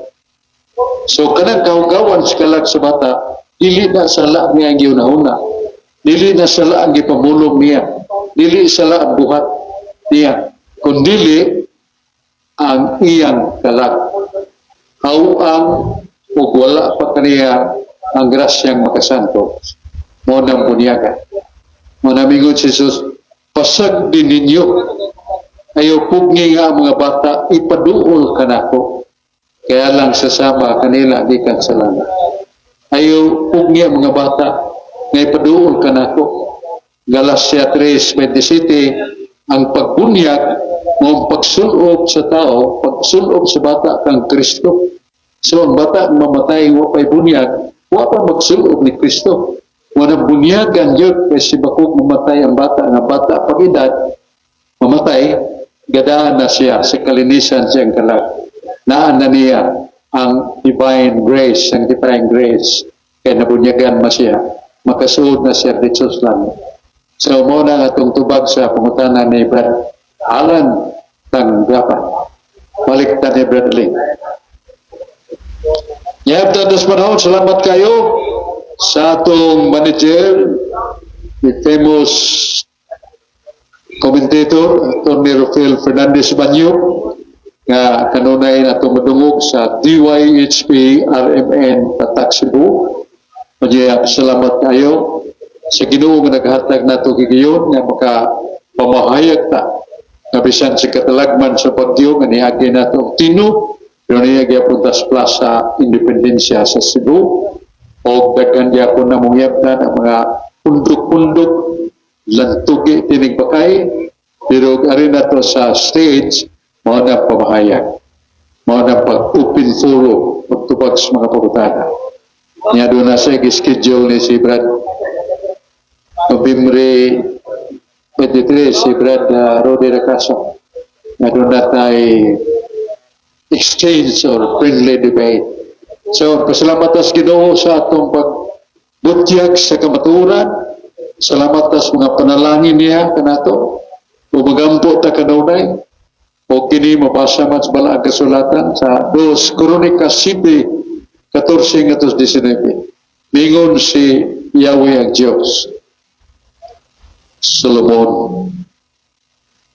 So kanang kahugawan sa kalag sa bata, dili na sala niya ang giunahuna. Dili na sala ang gipamulong niya. Dili sala ang buhat niya. Kundili ang iyang kalag. Hauang o wala pa kaniya ang grasyang makasanto. Mo nang bunyagan. Mo namingon si Jesus, pasag din ninyo. Ayaw pugni nga ang mga bata, ipaduol ka na ko. Kaya lang sasama kanila, di kan salana. Ayaw pugni ang mga bata, ngay paduol ka nako. Galatia 3:27, ang pagbunyag mo pagsulob sa tao, pagsulob sa bata kang Kristo. So ang bata mamatay wa pay bunyag, wa pa magsulob ni Kristo. Wala bunyagan yun kasi bakit mamatay ang bata, nga bata pag edad mamatay, gadaan na siya sa kalinisan siyang kalag. Naan na niya ang divine grace, kaya nabunyagan na siya, makasuod na siya dito sa langit. So muna nga itong tubag sa pangutanan ni Brad Alan ng dapat baliktad ni Brad Ling. Tandas panahon, salamat kayo sa atong manager, the famous commentator, Tony Rafael Fernandez Banyo, nga kanunay na tumadungog sa DYHP RMN Tatak Cebu. Kaya salamat kayo sa Ginoo nga naghatag nato gigayon nga makapamahayag ta nga bisan sa katalagman sa bagyo nga niagi nato tino pero niagi puntas Plaza Independencia sa Cebu o daghan gyapon na mongyapdan ang mga pundok-pundok lantugi tinig bakay pero ari nato sa stage mao na pamahayag, mao na pag-open forum pagtubag sa mga pagutana. Niya doon na siya schedule ni si Brad November 23 si Brad Rodi Racaso. Niya doon na tayo exchange or friendly debate. So, pasalamat tas Ginoo sa atong pagbutyag sa kamaturan. Salamat tas mga panalangin niya kanato. O magampo ta kanunay. O kini mabasa man sa balaang kasulatan sa 2 Kronika 7:14-19. Mingon si Yahweh ang Diyos. Solomon,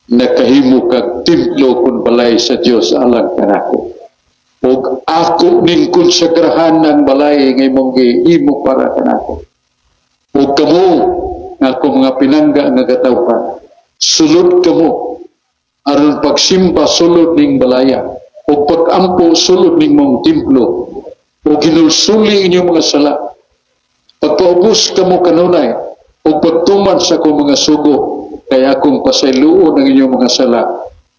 nakahimo kag templo kun balay sa Diyos alang kanako. Og ako ning konsagrahan ng balay nga imong gihimo para kanako. Og kamo nga ako mga pinangga nga katawhan, sulod kamo aron pagsimba sulod ning balaya o pag-ampo sulod ning mong templo o ginulsuli inyong mga sala pagpaubos kamo kanunay o pagtuman sa akong mga sugo kaya akong pasayloon ang inyong mga sala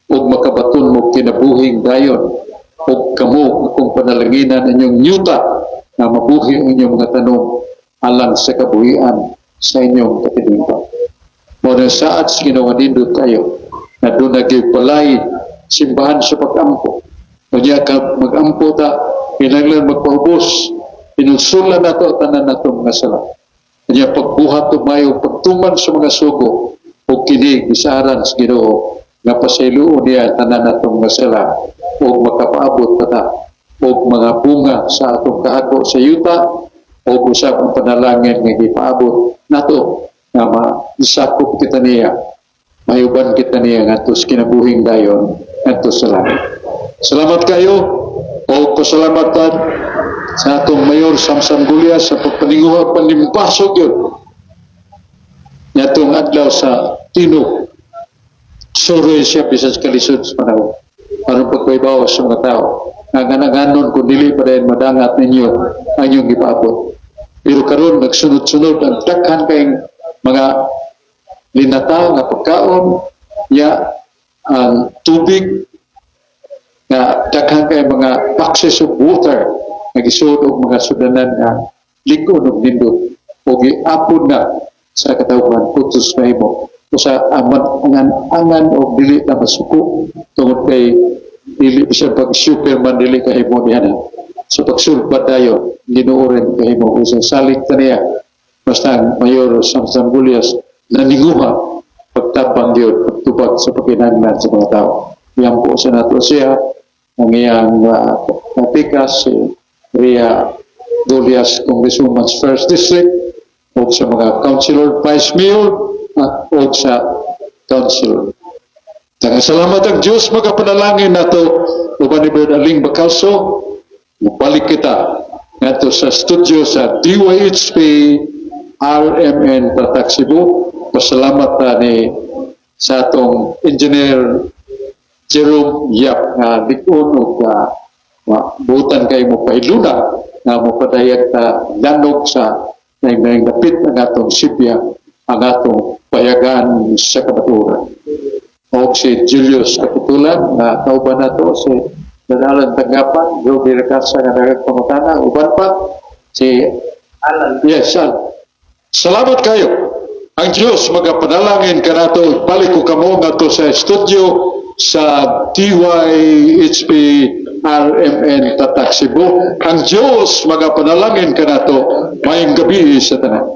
o makabaton mo kinabuhing dayon o kamo akong panalanginan inyong nyuta na mabuhi ang inyong mga tanong alang sa kabuhian sa inyong kapidimpan. Muna saat ginawa nindot tayo na doon nagipalay simbahan sa pag-ampo. Kanya ka mag-ampo ta, pinaglan magpaubos, pinulsulan na to, tanan na to mga sala. Kanya pagbuhat to mayo, pagtuman sa mga sugo, o kinig, isaran sa Ginoo, nga pasayloon niya, tanan na to mga sala, o makapaabot ta, o mga bunga sa atong kahako sa yuta, o usapang panalangin nga ipaabot na to, nga maisakop kita niya, mayuban kita niya ngantos kinabuhing dayon ngantos sa langit. Salamat kayo o pasalamatan sa atong Mayor Samsam Gulyas sa pagpaninguha panlimpasok yun natong adlaw sa Tino suroy siya bisas kalisod sa panahon aron pagpaibawas sa mga tao nga ganaganon kung dili pa rin madangat ninyo ang inyong ipaabot. Pero karon nagsunod-sunod ang daghan kayong mga linata nga pagkaon ya ang tubig nga daghang kay mga access of water nga gisud og mga sudanan nga likod og nindot o giapon na sa katawhan kutos mahimo usa angan og dili na masuko tungod kay dili siya pag superman dili kahimo diha sa pagsulbad dayon Ginoo rin kahimo usa salig kaniya basta ang Mayor Samsam Gulyas naninguha pagtabang yun, pagtubag sa pagkinahanglan sa mga tao. Yan po sa nato siya, ang iyang napikas, si Ria Gulyas, Congresswoman's First District, o sa mga councilor, vice mayor, at o sa councilor. Salamat ang Diyos, magapanalangin nato, uban ni Brad Aling Bacalso, balik kita nato sa studio sa DYHP RMN Tatak Cebu. Pasalamat ni sa atong engineer Jerome Yap nga likon og butan kay mo pahiluna nga mo padayag ta lanog sa na dapit ang atong sibya, ang atong payagan sa kabaturan. O si Julius Kapitulan, na kauban na to, si Danalan Tanggapan, Ruby Recasa, nga nagpangutana, uban pa, si Alan. Yes, Alan. Salamat kayo. Ang Diyos magapanalangin ka nato. Balik ko kamo nga to sa studio sa TYHP RMN Tatak Cebu. Ang Diyos magapanalangin ka nato. Mayang gabi sa tanan.